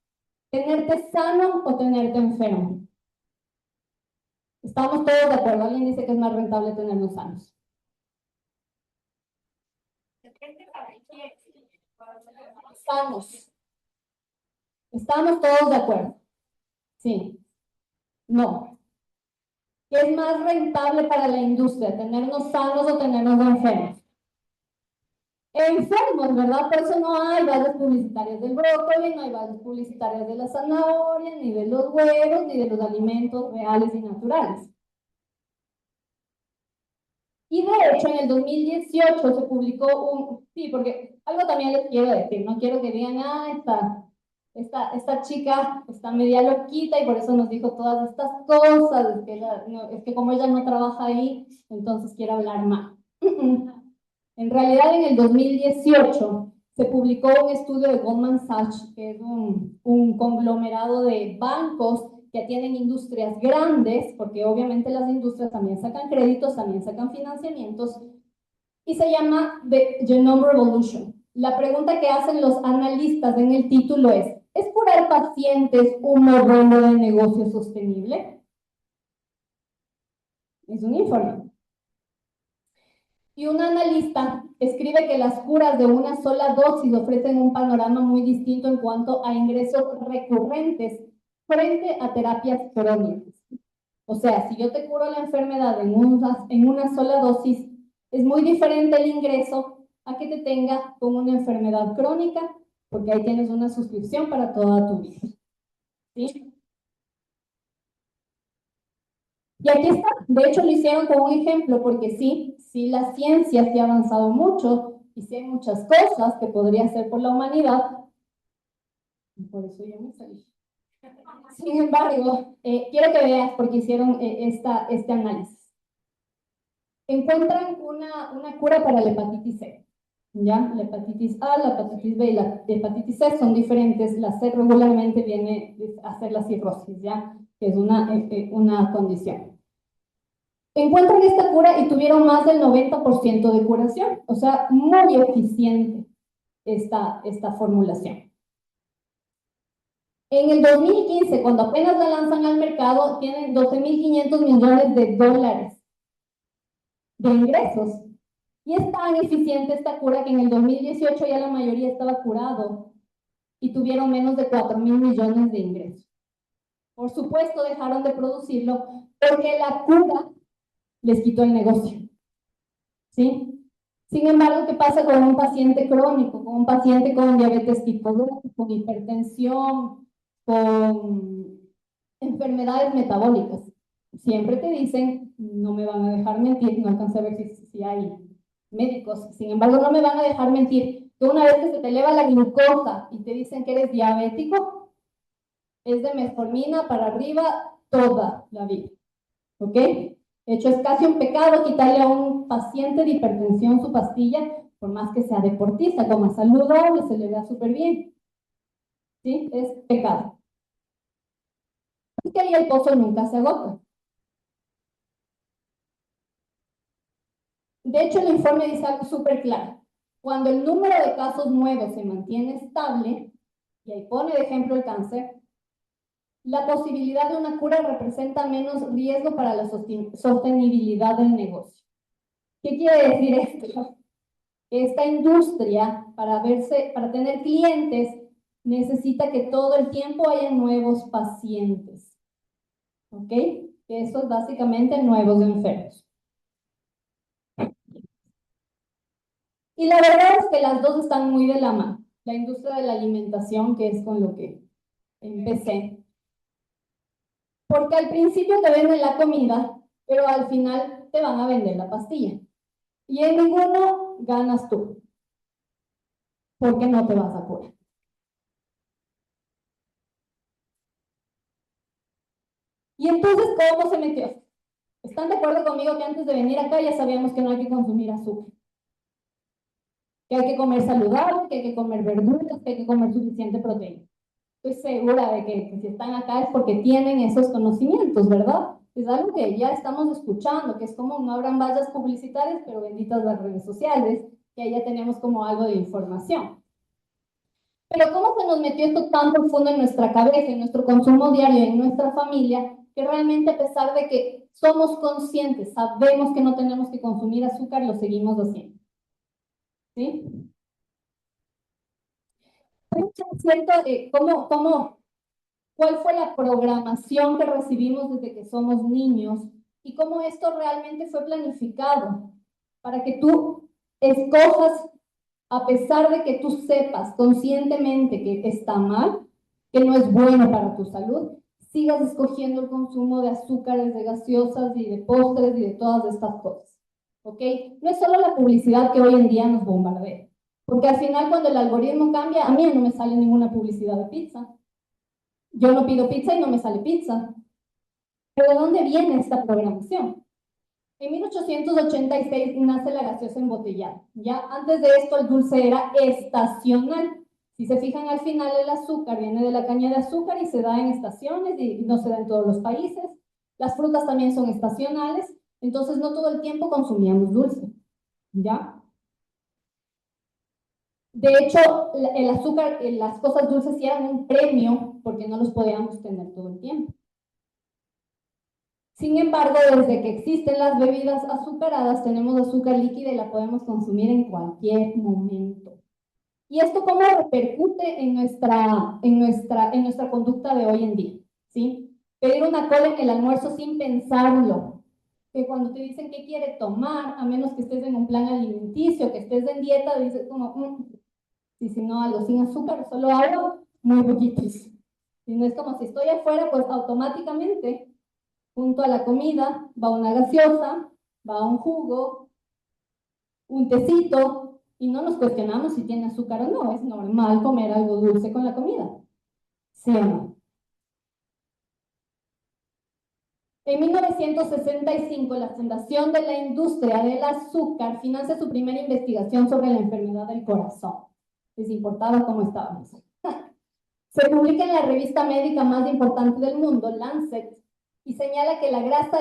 S1: ¿Tenerte sano o tenerte enfermo? Estamos todos de acuerdo. Alguien dice que es más rentable tenernos sanos. Sanos. Estamos todos de acuerdo. Sí. No. ¿Qué es más rentable para la industria? ¿Tenernos sanos o tenernos enfermos? Enfermos, ¿verdad? Por eso no hay vallas publicitarias del brócoli, no hay vallas publicitarias de la zanahoria, ni de los huevos, ni de los alimentos reales y naturales. Y de hecho, en el 2018 se publicó sí, porque algo también les quiero decir, no quiero que digan, esta chica está media loquita y por eso nos dijo todas estas cosas, es que como ella no trabaja ahí, entonces quiere hablar más. En realidad, en el 2018 se publicó un estudio de Goldman Sachs, que es un conglomerado de bancos que tienen industrias grandes, porque obviamente las industrias también sacan créditos, también sacan financiamientos, y se llama The Genome Revolution. La pregunta que hacen los analistas en el título ¿es curar pacientes un modelo de negocio sostenible? Es un informe. Y un analista escribe que las curas de una sola dosis ofrecen un panorama muy distinto en cuanto a ingresos recurrentes frente a terapias crónicas. O sea, si yo te curo la enfermedad en una sola dosis, es muy diferente el ingreso a que te tenga con una enfermedad crónica, porque ahí tienes una suscripción para toda tu vida. ¿Sí? Y aquí está, de hecho lo hicieron como un ejemplo, porque sí la ciencia sí ha avanzado mucho, y sí hay muchas cosas que podría hacer por la humanidad, y por eso yo me salí. Sin embargo, quiero que veas porque hicieron este análisis. Encuentran una cura para la hepatitis C. ¿Ya? La hepatitis A, la hepatitis B y la hepatitis C son diferentes. La C regularmente viene a hacer la cirrosis, ¿ya? Que es una condición. Encuentran esta cura y tuvieron más del 90% de curación. O sea, muy eficiente esta formulación. En el 2015, cuando apenas la lanzan al mercado, tienen 12.500 millones de dólares de ingresos. Y es tan eficiente esta cura que en el 2018 ya la mayoría estaba curado y tuvieron menos de 4.000 millones de ingresos. Por supuesto, dejaron de producirlo porque la cura les quitó el negocio. ¿Sí? Sin embargo, ¿qué pasa con un paciente crónico, con un paciente con diabetes tipo 2, con hipertensión, con enfermedades metabólicas? Siempre te dicen, no me van a dejar mentir, no alcancé a ver si hay médicos, sin embargo, no me van a dejar mentir, que una vez que se te eleva la glucosa y te dicen que eres diabético, es de metformina para arriba toda la vida, ¿ok? De hecho, es casi un pecado quitarle a un paciente de hipertensión su pastilla, por más que sea deportista, como saludable, se le vea súper bien, ¿sí? Es pecado. Es que ahí el pozo nunca se agota. De hecho, el informe dice algo súper claro. Cuando el número de casos nuevos se mantiene estable, y ahí pone de ejemplo el cáncer, la posibilidad de una cura representa menos riesgo para la sostenibilidad del negocio. ¿Qué quiere decir esto? Esta industria, para tener clientes, necesita que todo el tiempo haya nuevos pacientes. ¿Ok? Eso es básicamente nuevos enfermos. Y la verdad es que las dos están muy de la mano. La industria de la alimentación, que es con lo que empecé. Porque al principio te venden la comida, pero al final te van a vender la pastilla. Y en ninguno ganas tú, porque no te vas a curar. Y entonces, ¿cómo se metió? ¿Están de acuerdo conmigo que antes de venir acá ya sabíamos que no hay que consumir azúcar? Que hay que comer saludable, que hay que comer verduras, que hay que comer suficiente proteína. Estoy segura de que si están acá es porque tienen esos conocimientos, ¿verdad? Es algo que ya estamos escuchando, que es como no habrán vallas publicitarias, pero benditas las redes sociales, que ahí ya tenemos como algo de información. Pero ¿cómo se nos metió esto tan profundo en nuestra cabeza, en nuestro consumo diario, en nuestra familia, que realmente a pesar de que somos conscientes, sabemos que no tenemos que consumir azúcar, lo seguimos haciendo? ¿Sí? Es cierto, ¿cuál fue la programación que recibimos desde que somos niños y cómo esto realmente fue planificado para que tú escojas, a pesar de que tú sepas conscientemente que está mal, que no es bueno para tu salud, sigas escogiendo el consumo de azúcares, de gaseosas y de postres y de todas estas cosas? ¿Ok? No es solo la publicidad que hoy en día nos bombardea, porque al final cuando el algoritmo cambia, a mí no me sale ninguna publicidad de pizza. Yo no pido pizza y no me sale pizza. ¿Pero de dónde viene esta programación? En 1886 nace la gaseosa embotellada. Ya antes de esto el dulce era estacional. Si se fijan al final el azúcar viene de la caña de azúcar y se da en estaciones y no se da en todos los países. Las frutas también son estacionales, entonces no todo el tiempo consumíamos dulce. ¿ya? De hecho, el azúcar, las cosas dulces sí eran un premio porque no los podíamos tener todo el tiempo. Sin embargo, desde que existen las bebidas azucaradas, tenemos azúcar líquida y la podemos consumir en cualquier momento. ¿Y esto cómo repercute en nuestra conducta de hoy en día? ¿Sí? Pedir una cola en el almuerzo sin pensarlo. Que cuando te dicen qué quiere tomar, a menos que estés en un plan alimenticio, que estés en dieta, dices como, y si no, algo sin azúcar, solo agua, muy poquitos. Si no es como si estoy afuera, pues automáticamente, junto a la comida, va una gaseosa, va un jugo, un tecito, y no nos cuestionamos si tiene azúcar o no. Es normal comer algo dulce con la comida. ¿Sí o no? En 1965, la Fundación de la Industria del Azúcar financia su primera investigación sobre la enfermedad del corazón. Les importaba cómo estábamos. Se publica en la revista médica más importante del mundo, Lancet, y señala que la grasa,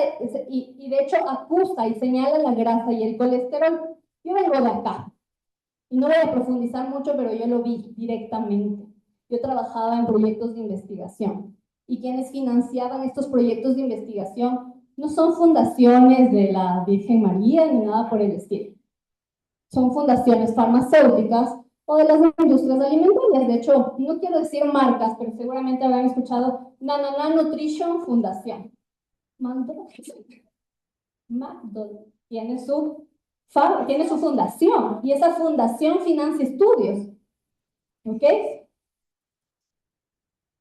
S1: y de hecho acusa y señala la grasa y el colesterol. Yo vengo de acá, y no voy a profundizar mucho, pero yo lo vi directamente. Yo trabajaba en proyectos de investigación, y quienes financiaban estos proyectos de investigación no son fundaciones de la Virgen María ni nada por el estilo. Son fundaciones farmacéuticas o de las industrias alimentarias. De hecho, no quiero decir marcas, pero seguramente habrán escuchado Nananá Nutrition Fundación. McDonald's tiene su fundación y esa fundación financia estudios. ¿Ok?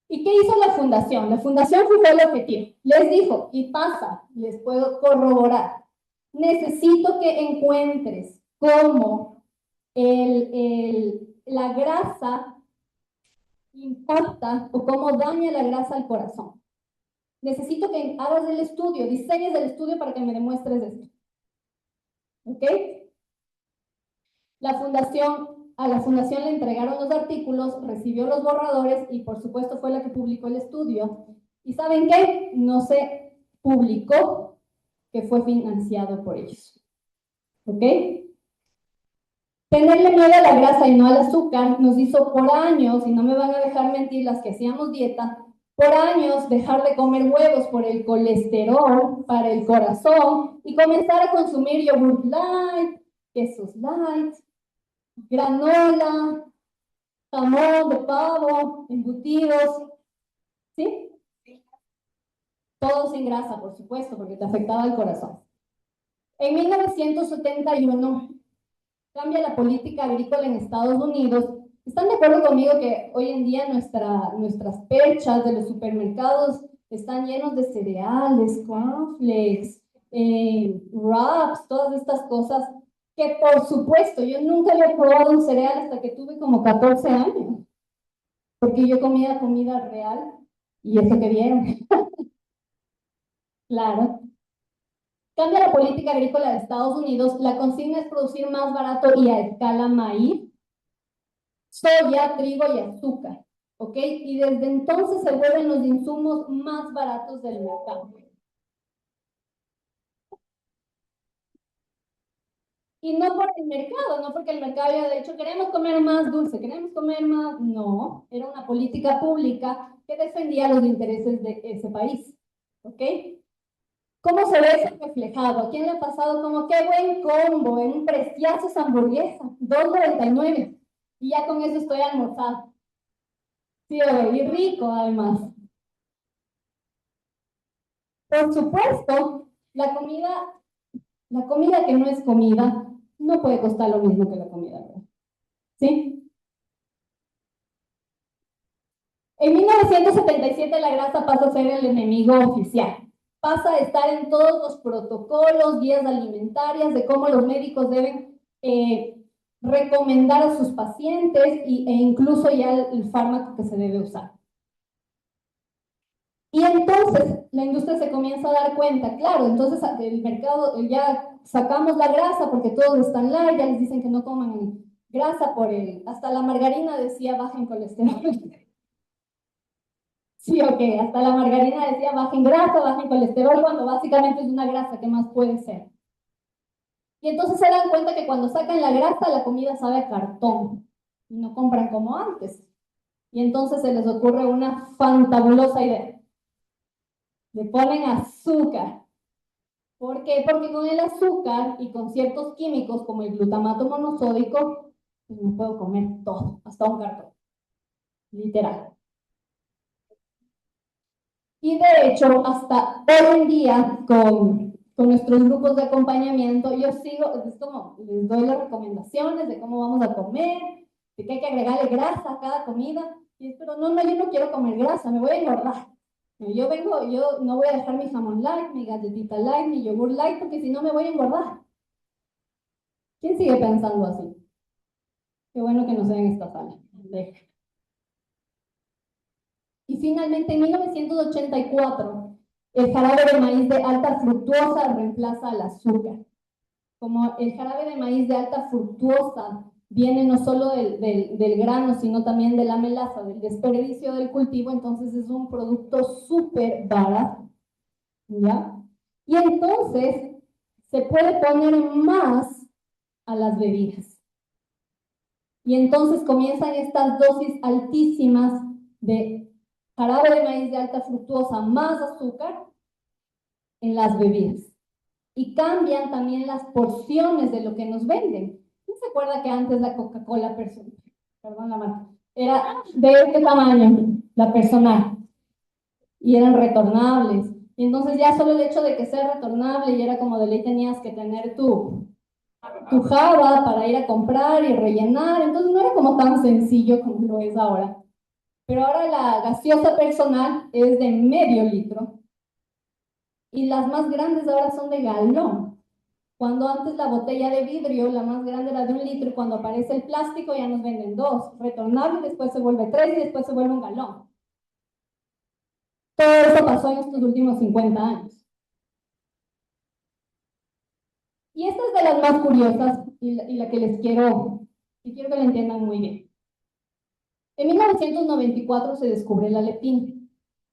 S1: ¿Y qué hizo la fundación? La fundación fijó el objetivo. Les dijo, y pasa, les puedo corroborar, necesito que encuentres cómo la grasa impacta o cómo daña la grasa al corazón. Necesito que hagas el estudio, diseñes el estudio para que me demuestres esto. ¿Ok? A la fundación le entregaron los artículos, recibió los borradores y por supuesto fue la que publicó el estudio. ¿Y saben qué? No se publicó que fue financiado por ellos. ¿Ok? Tenerle miedo a la grasa y no al azúcar nos hizo por años, y no me van a dejar mentir las que hacíamos dieta, por años dejar de comer huevos por el colesterol, para el corazón, y comenzar a consumir yogur light, quesos light, granola, jamón de pavo, embutidos, ¿sí? Todo sin grasa, por supuesto, porque te afectaba el corazón. En 1971 cambia la política agrícola en Estados Unidos. ¿Están de acuerdo conmigo que hoy en día nuestras perchas de los supermercados están llenos de cereales, cornflakes, wraps, todas estas cosas? Que por supuesto, yo nunca había probado un cereal hasta que tuve como 14 años, porque yo comía comida real y eso que vieron, claro. Cambia la política agrícola de Estados Unidos, la consigna es producir más barato y a escala maíz, soya, trigo y azúcar, ¿ok? Y desde entonces se vuelven los insumos más baratos del mercado. Y no por el mercado, no porque el mercado haya dicho, queremos comer más dulce, queremos comer más. No, era una política pública que defendía los intereses de ese país, ¿ok? ¿Cómo se ve eso reflejado? ¿A quién le ha pasado como qué buen combo, en un preciazo esa hamburguesa? $2.99. Y ya con eso estoy almorzada. Sí, y rico además. Por supuesto, la comida que no es comida no puede costar lo mismo que la comida, ¿verdad? ¿Sí? En 1977 la grasa pasa a ser el enemigo oficial. Pasa a estar en todos los protocolos, guías alimentarias de cómo los médicos deben recomendar a sus pacientes e incluso ya el fármaco que se debe usar. Y entonces la industria se comienza a dar cuenta, claro, entonces el mercado ya sacamos la grasa porque todos están light, ya les dicen que no coman grasa hasta la margarina decía baja en colesterol. Sí, ok, hasta la margarina decía baja en grasa, baja en colesterol, cuando básicamente es una grasa, ¿qué más puede ser? Y entonces se dan cuenta que cuando sacan la grasa, la comida sabe a cartón y no compran como antes. Y entonces se les ocurre una fantabulosa idea. Le ponen azúcar. ¿Por qué? Porque con el azúcar y con ciertos químicos como el glutamato monosódico, pues me puedo comer todo, hasta un cartón, literal. Y de hecho, hasta hoy en día, con nuestros grupos de acompañamiento, yo sigo, es como, les doy las recomendaciones de cómo vamos a comer, de que hay que agregarle grasa a cada comida, y es, pero no, yo no quiero comer grasa, me voy a engordar. Yo no voy a dejar mi jamón light, mi galletita light, mi yogur light, porque si no me voy a engordar. ¿Quién sigue pensando así? Qué bueno que no sea en esta sala. Y finalmente, en 1984, el jarabe de maíz de alta fructuosa reemplaza al azúcar. Como el jarabe de maíz de alta fructuosa viene no solo del grano, sino también de la melaza, del desperdicio del cultivo, entonces es un producto súper barato, ¿ya? Y entonces se puede poner más a las bebidas. Y entonces comienzan estas dosis altísimas de jarabe de maíz de alta fructuosa más azúcar en las bebidas. Y cambian también las porciones de lo que nos venden. ¿Quién se acuerda que antes la Coca-Cola personal, perdón la marca, era de este tamaño, la personal, y eran retornables? Y entonces ya solo el hecho de que sea retornable y era como de ley tenías que tener tu java para ir a comprar y rellenar, entonces no era como tan sencillo como lo es ahora. Pero ahora la gaseosa personal es de medio litro y las más grandes ahora son de galón. Cuando antes la botella de vidrio, la más grande era de 1 litro, y cuando aparece el plástico ya nos venden 2, retornable, después se vuelve 3 y después se vuelve un galón. Todo eso pasó en estos últimos 50 años. Y esta es de las más curiosas y la que quiero que la entiendan muy bien. En 1994 se descubre la leptina.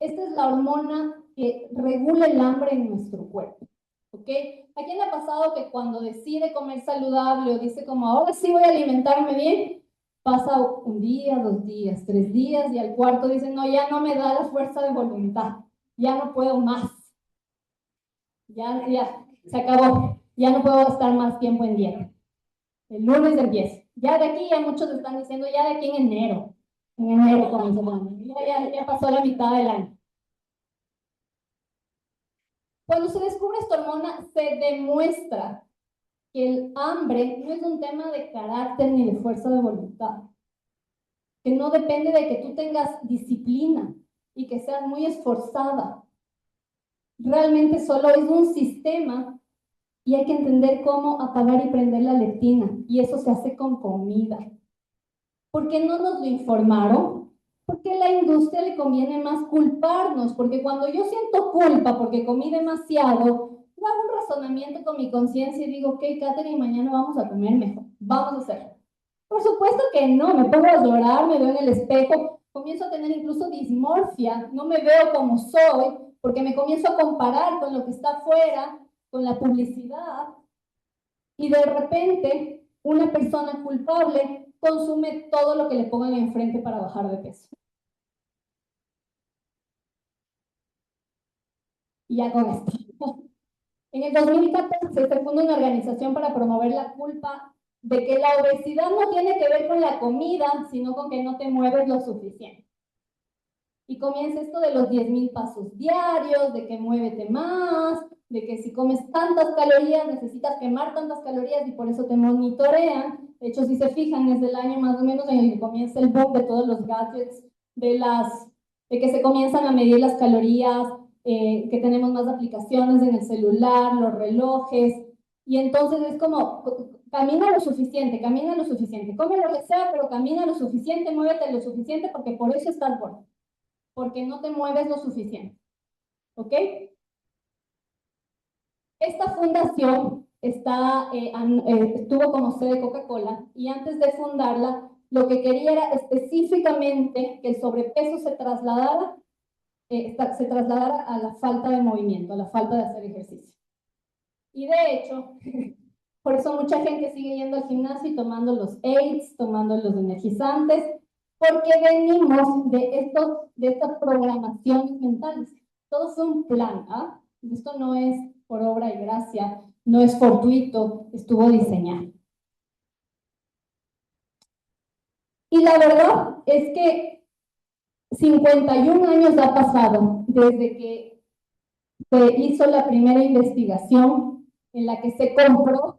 S1: Esta es la hormona que regula el hambre en nuestro cuerpo. ¿Ok? ¿A quién le ha pasado que cuando decide comer saludable o dice como ahora sí voy a alimentarme bien, pasa 1 día, 2 días, 3 días y al cuarto dice no, ya no me da la fuerza de voluntad, ya no puedo más, ya, se acabó, ya no puedo estar más tiempo en dieta. El lunes empieza. Ya de aquí ya muchos están diciendo ya de aquí en enero comenzamos, ya pasó la mitad del año. Cuando se descubre esta hormona, se demuestra que el hambre no es un tema de carácter ni de fuerza de voluntad, que no depende de que tú tengas disciplina y que seas muy esforzada. Realmente solo es un sistema y hay que entender cómo apagar y prender la leptina, y eso se hace con comida. ¿Por qué no nos lo informaron? Porque a la industria le conviene más culparnos, porque cuando yo siento culpa porque comí demasiado, hago un razonamiento con mi conciencia y digo, ok, Katherine, mañana vamos a comer mejor, vamos a hacerlo. Por supuesto que no, me pongo a llorar, me veo en el espejo, comienzo a tener incluso dismorfia, no me veo como soy, porque me comienzo a comparar con lo que está afuera, con la publicidad, y de repente una persona culpable consume todo lo que le pongan enfrente para bajar de peso. Y ya con esto. En el 2014 se fundó una organización para promover la culpa de que la obesidad no tiene que ver con la comida, sino con que no te mueves lo suficiente. Y comienza esto de los 10.000 pasos diarios, de que muévete más, de que si comes tantas calorías necesitas quemar tantas calorías y por eso te monitorean. De hecho, si se fijan, es el año más o menos en el que comienza el boom de todos los gadgets, de que se comienzan a medir las calorías, que tenemos más aplicaciones en el celular, los relojes, y entonces es como, camina lo suficiente, come lo que sea, pero camina lo suficiente, muévete lo suficiente, porque por eso estás gordo, porque no te mueves lo suficiente, ¿ok? Esta fundación estuvo como sede Coca-Cola y antes de fundarla, lo que quería era específicamente que el sobrepeso se trasladara a la falta de movimiento, a la falta de hacer ejercicio. Y de hecho, Por eso mucha gente sigue yendo al gimnasio y tomando los aids, tomando los energizantes, porque venimos de estas programaciones mentales. Todo fue un plan, ¿ah? Esto no es por obra y gracia, no es fortuito, estuvo diseñado. Y la verdad es que 51 años ha pasado desde que se hizo la primera investigación en la que se compró,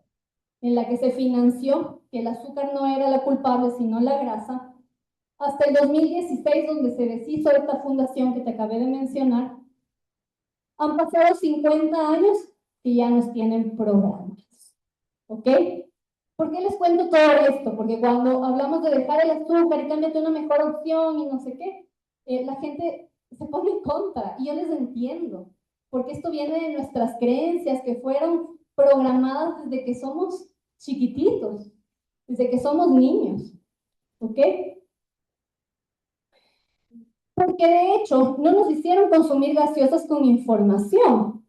S1: en la que se financió que el azúcar no era la culpable, sino la grasa, hasta el 2016, donde se deshizo esta fundación que te acabé de mencionar. Han pasado 50 años y ya nos tienen programados. ¿Ok? ¿Por qué les cuento todo esto? Porque cuando hablamos de dejar el azúcar y cámbiate una mejor opción y no sé qué, la gente se pone en contra y yo les entiendo, porque esto viene de nuestras creencias que fueron programadas desde que somos chiquititos, desde que somos niños, ¿ok? Porque de hecho no nos hicieron consumir gaseosas con información.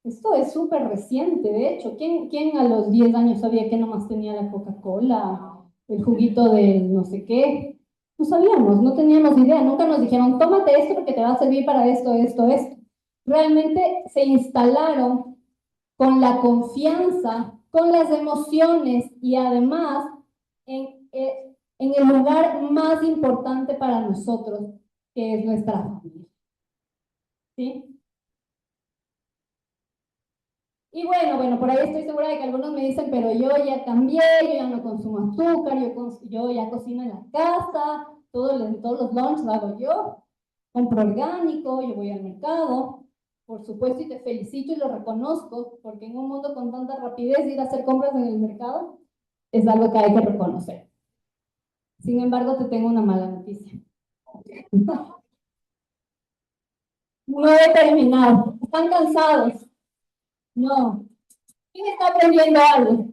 S1: Esto es súper reciente, de hecho. ¿Quién a los 10 años sabía que nomás tenía la Coca-Cola, el juguito del no sé qué? No sabíamos, no teníamos idea. Nunca nos dijeron, tómate esto porque te va a servir para esto, esto, esto. Realmente se instalaron con la confianza, con las emociones y además en el lugar más importante para nosotros, que es nuestra familia. ¿Sí? Y bueno, por ahí estoy segura de que algunos me dicen, pero yo ya cambié, yo ya no consumo azúcar, yo ya cocino en la casa, todos los lunch lo hago yo, compro orgánico, yo voy al mercado, por supuesto, y te felicito y lo reconozco, porque en un mundo con tanta rapidez ir a hacer compras en el mercado es algo que hay que reconocer. Sin embargo, te tengo una mala noticia. No he terminado. ¿Están cansados? No. ¿Quién está aprendiendo algo?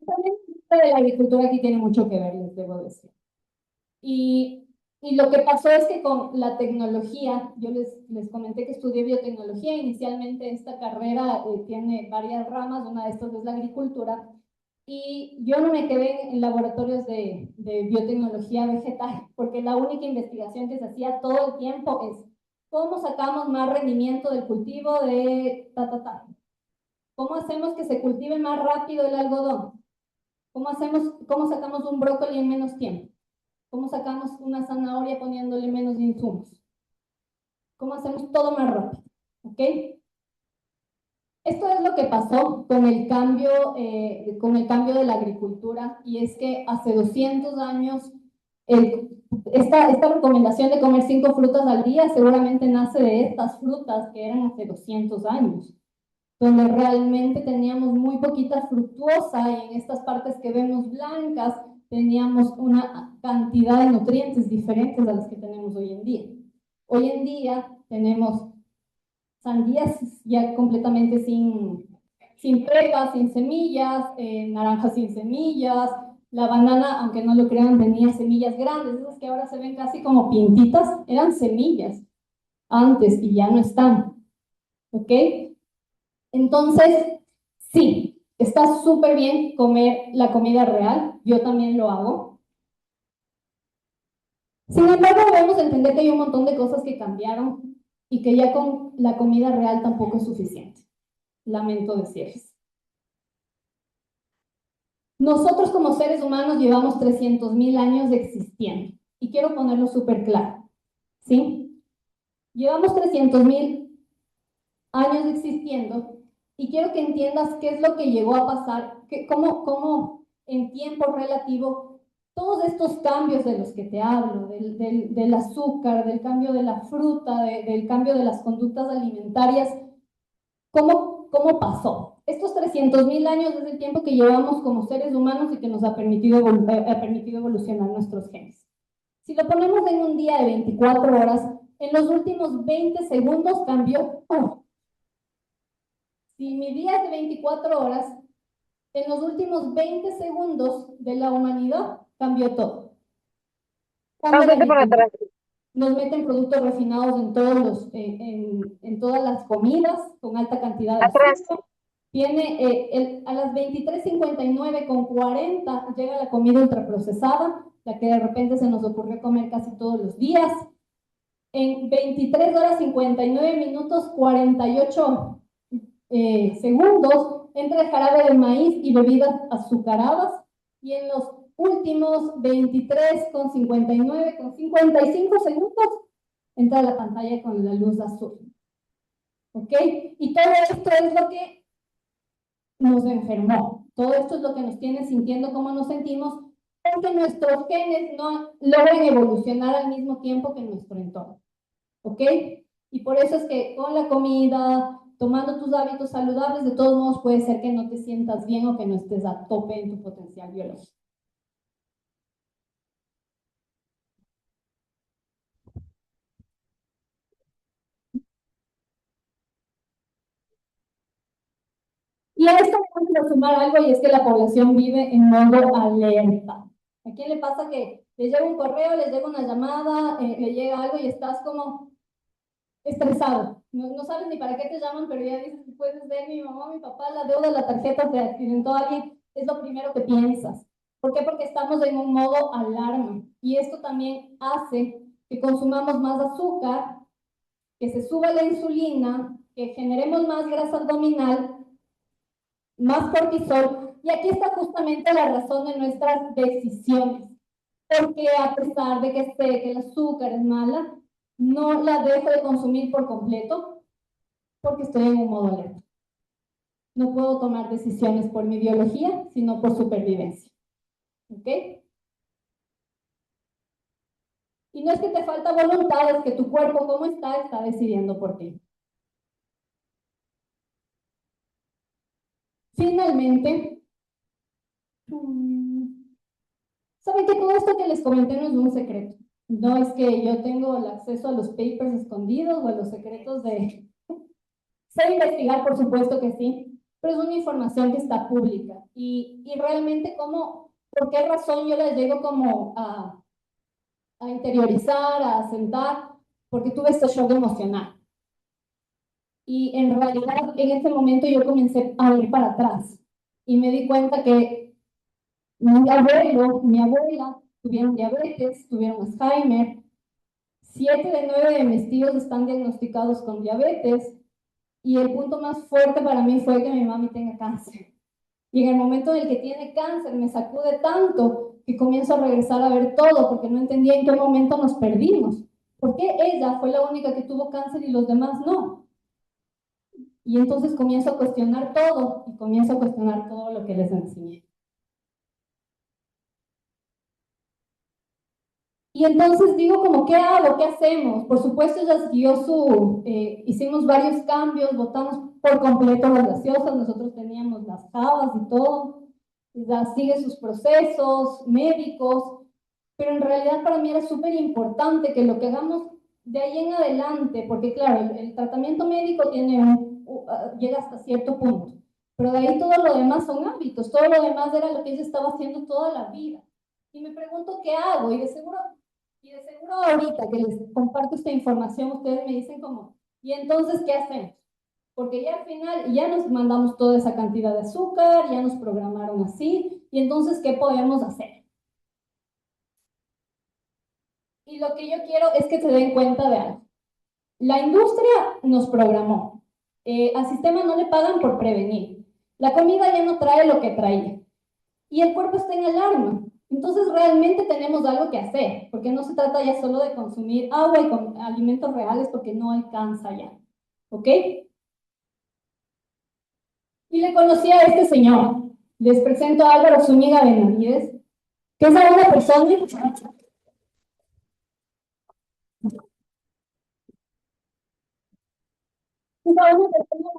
S1: También de la agricultura aquí tiene mucho que ver, les debo decir. Y, y lo que pasó es que con la tecnología, yo les comenté que estudié biotecnología, inicialmente esta carrera tiene varias ramas, una de estas es la agricultura, y yo no me quedé en laboratorios de biotecnología vegetal, porque la única investigación que se hacía todo el tiempo es cómo sacamos más rendimiento del cultivo de ta. ¿Cómo hacemos que se cultive más rápido el algodón? ¿Cómo sacamos un brócoli en menos tiempo? ¿Cómo sacamos una zanahoria poniéndole menos insumos? ¿Cómo hacemos todo más rápido? ¿Ok? Esto es lo que pasó con el cambio de la agricultura, y es que hace 200 años esta recomendación de comer 5 frutas al día seguramente nace de estas frutas que eran hace 200 años, donde realmente teníamos muy poquita fructuosa y en estas partes que vemos blancas teníamos una cantidad de nutrientes diferentes a las que tenemos hoy en día. Hoy en día tenemos sandías ya completamente sin pepas, sin semillas, naranjas sin semillas, la banana, aunque no lo crean, tenía semillas grandes, esas que ahora se ven casi como pintitas, eran semillas antes y ya no están, ¿ok? Entonces, sí, está súper bien comer la comida real, yo también lo hago. Sin embargo, debemos entender que hay un montón de cosas que cambiaron y que ya con la comida real tampoco es suficiente. Lamento decirles. Nosotros como seres humanos llevamos 300.000 años existiendo y quiero ponerlo súper claro, ¿sí? Llevamos 300.000 años existiendo y quiero que entiendas qué es lo que llegó a pasar, cómo en tiempo relativo todos estos cambios de los que te hablo, del azúcar, del cambio de la fruta, del cambio de las conductas alimentarias, cómo pasó. Estos 300.000 años es el tiempo que llevamos como seres humanos y que nos ha permitido evolucionar nuestros genes. Si lo ponemos en un día de 24 horas, en los últimos 20 segundos cambió todo. Si mi día es de 24 horas, en los últimos 20 segundos de la humanidad cambió todo. cambio de
S2: Pásate por
S1: alimentación.
S2: atrás.
S1: Nos meten productos refinados en todos en todas las comidas, con alta cantidad de
S2: Atrás.
S1: azúcar. Tiene, a las 23:59:40 llega la comida ultraprocesada, la que de repente se nos ocurrió comer casi todos los días. En 23:59 48 segundos entra el jarabe de maíz y bebidas azucaradas. Y en los últimos 55 segundos entra la pantalla con la luz azul. ¿Ok? Y todo esto es lo que nos enfermó. Todo esto es lo que nos tiene sintiendo como nos sentimos, porque nuestros genes no logran evolucionar al mismo tiempo que nuestro entorno. ¿Ok? Y por eso es que con la comida, tomando tus hábitos saludables, de todos modos puede ser que no te sientas bien o que no estés a tope en tu potencial biológico. Y a esto vamos a sumar algo, y es que la población vive en modo alerta. ¿A quién le pasa que le llega un correo, le llega una llamada, le llega algo y estás como estresado? No sabes ni para qué te llaman, pero ya dices, puedes ver mi mamá, mi papá, la deuda, la tarjeta, te accidentó alguien, es lo primero que piensas. ¿Por qué? Porque estamos en un modo alarma. Y esto también hace que consumamos más azúcar, que se suba la insulina, que generemos más grasa abdominal, más cortisol. Y aquí está justamente la razón de nuestras decisiones. Porque a pesar de que sé que el azúcar es mala, no la dejo de consumir por completo porque estoy en un modo alerta. No puedo tomar decisiones por mi biología, sino por supervivencia. ¿Ok? Y no es que te falta voluntad, es que tu cuerpo, como está decidiendo por ti. Finalmente, saben que todo esto que les comenté no es un secreto. No es que yo tengo el acceso a los papers escondidos o a los secretos de... Sé investigar, por supuesto que sí, pero es una información que está pública. Y realmente, ¿por qué razón yo les llego como a interiorizar, a sentar? Porque tuve este shock emocional. Y en realidad, en ese momento yo comencé a ir para atrás. Y me di cuenta que mi abuelo, mi abuela tuvieron diabetes, tuvieron Alzheimer. 7 de 9 de mis tíos están diagnosticados con diabetes. Y el punto más fuerte para mí fue que mi mami tenga cáncer. Y en el momento en el que tiene cáncer me sacude tanto que comienzo a regresar a ver todo porque no entendía en qué momento nos perdimos. ¿Por qué ella fue la única que tuvo cáncer y los demás no? Y entonces comienzo a cuestionar todo y comienzo a cuestionar todo lo que les enseñé. Y entonces digo como, ¿qué hago? ¿Qué hacemos? Por supuesto, ella siguió hicimos varios cambios, votamos por completo las gaseosas, nosotros teníamos las jabas y todo, ella sigue sus procesos médicos, pero en realidad para mí era súper importante que lo que hagamos de ahí en adelante, porque claro, el tratamiento médico llega hasta cierto punto, pero de ahí todo lo demás son hábitos, todo lo demás era lo que ella estaba haciendo toda la vida. Y me pregunto qué hago, y de seguro ahorita que les comparto esta información, ustedes me dicen como, ¿y entonces qué hacemos? Porque ya al final ya nos mandamos toda esa cantidad de azúcar, ya nos programaron así, y entonces, ¿qué podemos hacer? Y lo que yo quiero es que se den cuenta de algo. La industria nos programó. Al sistema no le pagan por prevenir. La comida ya no trae lo que traía. Y el cuerpo está en alarma. Entonces realmente tenemos algo que hacer, porque no se trata ya solo de consumir agua y alimentos reales porque no alcanza ya. ¿Ok? Y le conocí a este señor. Les presento a Álvaro Zúñiga Benavides, que es una persona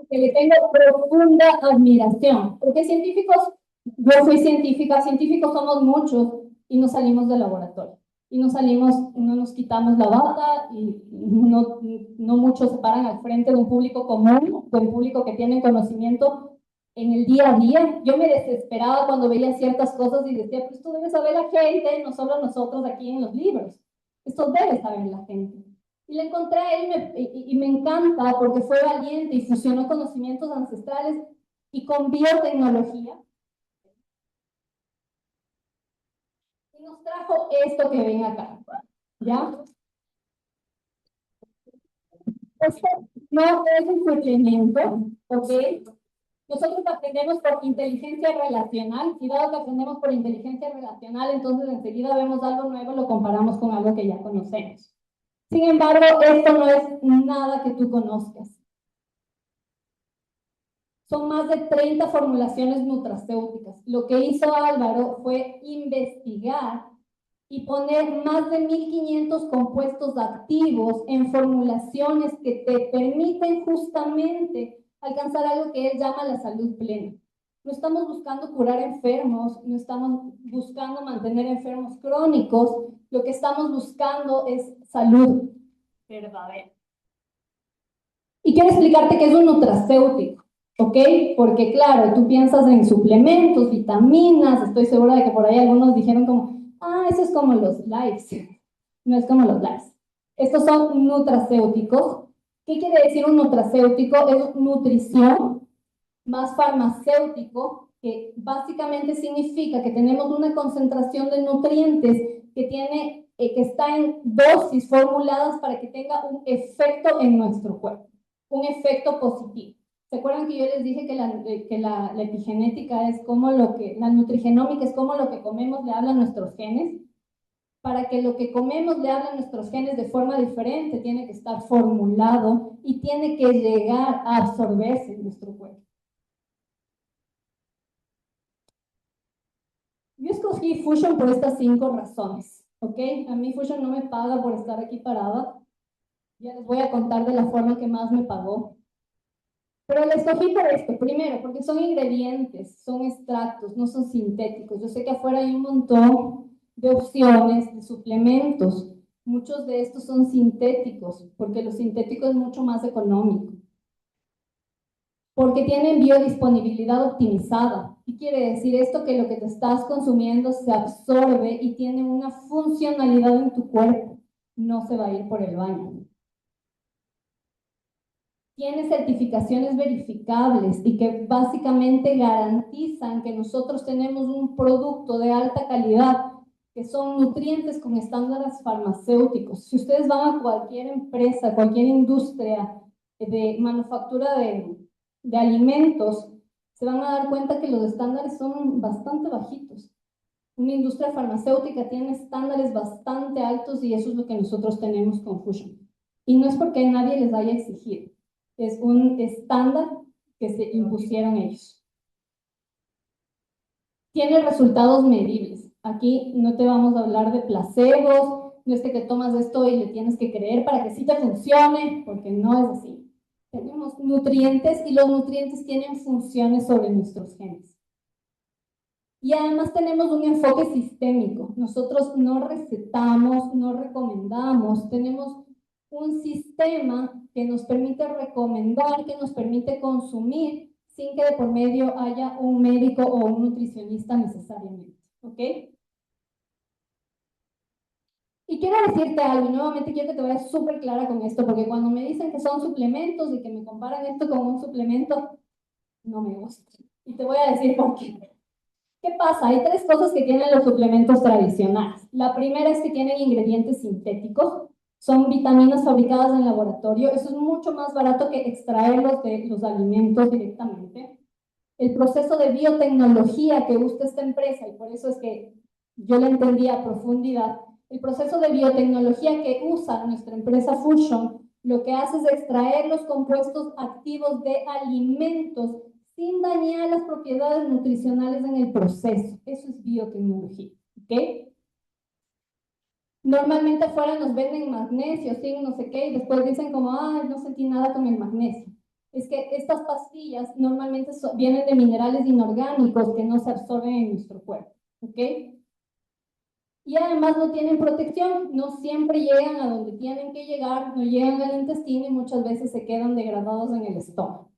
S1: que le tengo profunda admiración, porque científicos, yo soy científica, científicos somos muchos y no salimos del laboratorio. Y no salimos, no nos quitamos la bata y no muchos se paran al frente de un público común, de un público que tiene conocimiento en el día a día. Yo me desesperaba cuando veía ciertas cosas y decía, pues tú debes saber la gente, no solo nosotros aquí en los libros. Esto debe saber la gente. Y le encontré a él y me encanta porque fue valiente y fusionó conocimientos ancestrales y con biotecnología. Y nos trajo esto que ven acá, ¿ya? Este no es un suplemento, ¿ok? Nosotros aprendemos por inteligencia relacional, y dado que aprendemos por inteligencia relacional, entonces enseguida vemos algo nuevo y lo comparamos con algo que ya conocemos. Sin embargo, esto no es nada que tú conozcas. Son más de 30 formulaciones nutracéuticas. Lo que hizo Álvaro fue investigar y poner más de 1.500 compuestos activos en formulaciones que te permiten justamente alcanzar algo que él llama la salud plena. No estamos buscando curar enfermos, no estamos buscando mantener enfermos crónicos, lo que estamos buscando es salud verdadera. Y quiero explicarte qué es un nutracéutico, ¿ok? Porque claro, tú piensas en suplementos, vitaminas, estoy segura de que por ahí algunos dijeron como, ah, eso es como los lives. No es como los lives. Estos son nutracéuticos. ¿Qué quiere decir un nutracéutico? Es nutrición más farmacéutico, que básicamente significa que tenemos una concentración de nutrientes que está en dosis formuladas para que tenga un efecto en nuestro cuerpo, un efecto positivo. ¿Se acuerdan que yo les dije que la epigenética es como la nutrigenómica es como lo que comemos le habla a nuestros genes? Para que lo que comemos le hable a nuestros genes de forma diferente, tiene que estar formulado y tiene que llegar a absorberse en nuestro cuerpo. Yo escogí Fusion por estas 5 razones, ¿ok? A mí Fusion no me paga por estar aquí parada. Ya les voy a contar de la forma que más me pagó. Pero la escogí por esto, primero, porque son ingredientes, son extractos, no son sintéticos. Yo sé que afuera hay un montón de opciones, de suplementos. Muchos de estos son sintéticos, porque lo sintético es mucho más económico. Porque tienen biodisponibilidad optimizada. ¿Qué quiere decir esto? Que lo que te estás consumiendo se absorbe y tiene una funcionalidad en tu cuerpo. No se va a ir por el baño. Tiene certificaciones verificables y que básicamente garantizan que nosotros tenemos un producto de alta calidad, que son nutrientes con estándares farmacéuticos. Si ustedes van a cualquier empresa, cualquier industria de manufactura de alimentos, se van a dar cuenta que los estándares son bastante bajitos. Una industria farmacéutica tiene estándares bastante altos y eso es lo que nosotros tenemos con Fusion. Y no es porque nadie les haya exigido, es un estándar que se impusieron ellos. Tiene resultados medibles. Aquí no te vamos a hablar de placebos, no es que te tomas esto y le tienes que creer para que sí te funcione, porque no es así. Tenemos nutrientes y los nutrientes tienen funciones sobre nuestros genes. Y además tenemos un enfoque sistémico. Nosotros no recetamos, no recomendamos, tenemos un sistema que nos permite recomendar, que nos permite consumir sin que de por medio haya un médico o un nutricionista necesariamente. ¿Ok? Y quiero decirte algo, y nuevamente quiero que te vayas súper clara con esto, porque cuando me dicen que son suplementos y que me comparan esto con un suplemento, no me gusta. Y te voy a decir por qué. ¿Qué pasa? Hay 3 cosas que tienen los suplementos tradicionales. La primera es que tienen ingredientes sintéticos, son vitaminas fabricadas en laboratorio, eso es mucho más barato que extraerlos de los alimentos directamente. El proceso de biotecnología que usa esta empresa, y por eso es que yo la entendí a profundidad, el proceso de biotecnología que usa nuestra empresa Fusion, lo que hace es extraer los compuestos activos de alimentos sin dañar las propiedades nutricionales en el proceso. Eso es biotecnología, ¿ok? Normalmente afuera nos venden magnesio, sí, no sé qué, y después dicen como, ah, no sentí nada con el magnesio. Es que estas pastillas normalmente vienen de minerales inorgánicos que no se absorben en nuestro cuerpo, ¿ok? Y además no tienen protección, no siempre llegan a donde tienen que llegar, no llegan al intestino y muchas veces se quedan degradados en el estómago.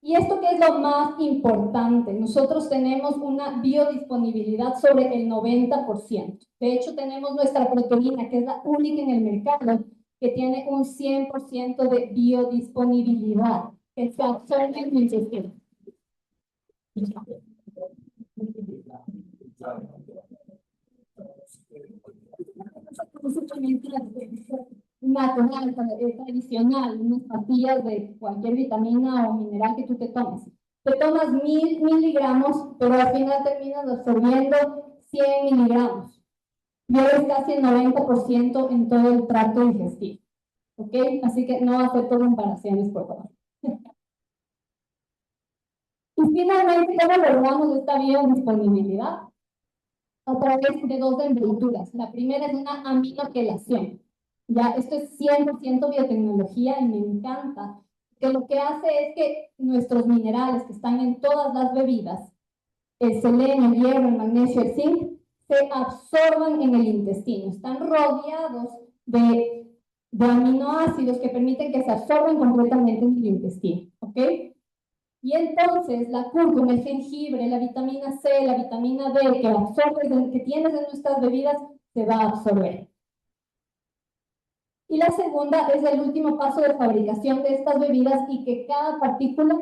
S1: ¿Y esto qué es lo más importante? Nosotros tenemos una biodisponibilidad sobre el 90%. De hecho, tenemos nuestra proteína, que es la única en el mercado, que tiene un 100% de biodisponibilidad, que se absorbe en el intestino. Un suplemento natural, tradicional, unas pastillas de cualquier vitamina o mineral que tú te tomes. Te tomas 1000 miligramos, pero al final terminas absorbiendo 100 miligramos. Pierdes casi el 90% en todo el tracto digestivo. ¿Ok? Así que no acepto comparaciones, por favor. Y finalmente, ¿cómo logramos esta biodisponibilidad? A través de dos envolturas. La primera es una aminoquelación. Ya, esto es 100% biotecnología y me encanta, que lo que hace es que nuestros minerales que están en todas las bebidas, el selenio, el hierro, el magnesio, el zinc, se absorban en el intestino. Están rodeados de aminoácidos que permiten que se absorban completamente en el intestino. ¿Ok? Y entonces la cúrcuma, el jengibre, la vitamina C, la vitamina D que absorbes, que tienes en nuestras bebidas, se va a absorber. Y la segunda es el último paso de fabricación de estas bebidas y que cada partícula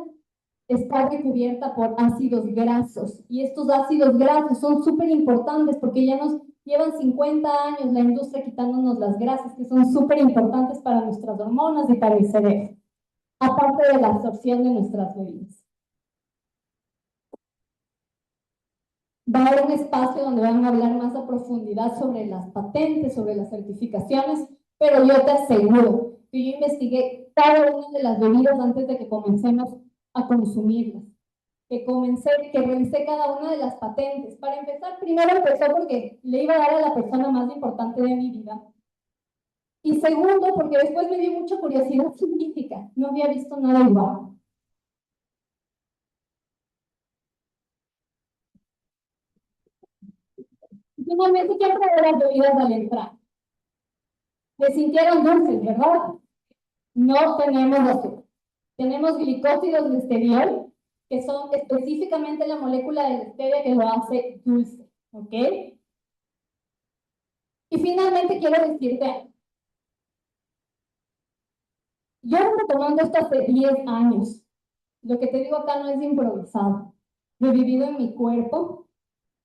S1: está recubierta por ácidos grasos. Y estos ácidos grasos son súper importantes porque ya nos llevan 50 años la industria quitándonos las grasas, que son súper importantes para nuestras hormonas y para el cerebro, aparte de la absorción de nuestras bebidas. Va a haber un espacio donde van a hablar más a profundidad sobre las patentes, sobre las certificaciones, pero yo te aseguro que yo investigué cada una de las bebidas antes de que comencemos a consumirlas. Que revisé cada una de las patentes. Para empezar, primero empezó porque le iba a dar a la persona más importante de mi vida. Y segundo, porque después me dio mucha curiosidad científica. No había visto nada igual. Finalmente, ¿qué probó las bebidas al entrar? Se sintieron dulces, ¿verdad? No tenemos azúcar. Tenemos glicósidos de esteriol, que son específicamente la molécula de la stevia que lo hace dulce. ¿Ok? Y finalmente quiero decirte, yo vengo tomando esto hace 10 años. Lo que te digo acá no es improvisado. Lo he vivido en mi cuerpo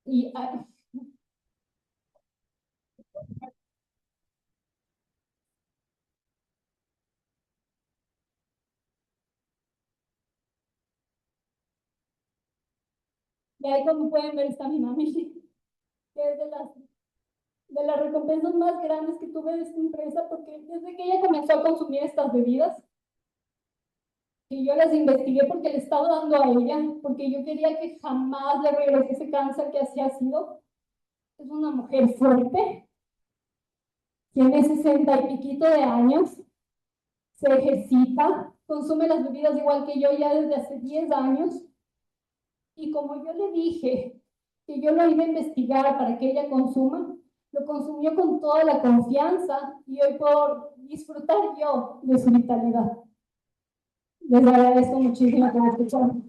S1: y ahí como pueden ver está mi mami, que es de las recompensas más grandes que tuve de esta empresa, porque desde que ella comenzó a consumir estas bebidas, y yo las investigué porque le estaba dando a ella, porque yo quería que jamás le regrese ese cáncer que así ha sido. Es una mujer fuerte, tiene 60 y piquito de años, se ejercita, consume las bebidas igual que yo ya desde hace 10 años. Y como yo le dije que yo lo iba a investigar para que ella consuma, lo consumió con toda la confianza y hoy puedo disfrutar yo de su vitalidad. Les agradezco muchísimo por escucharme.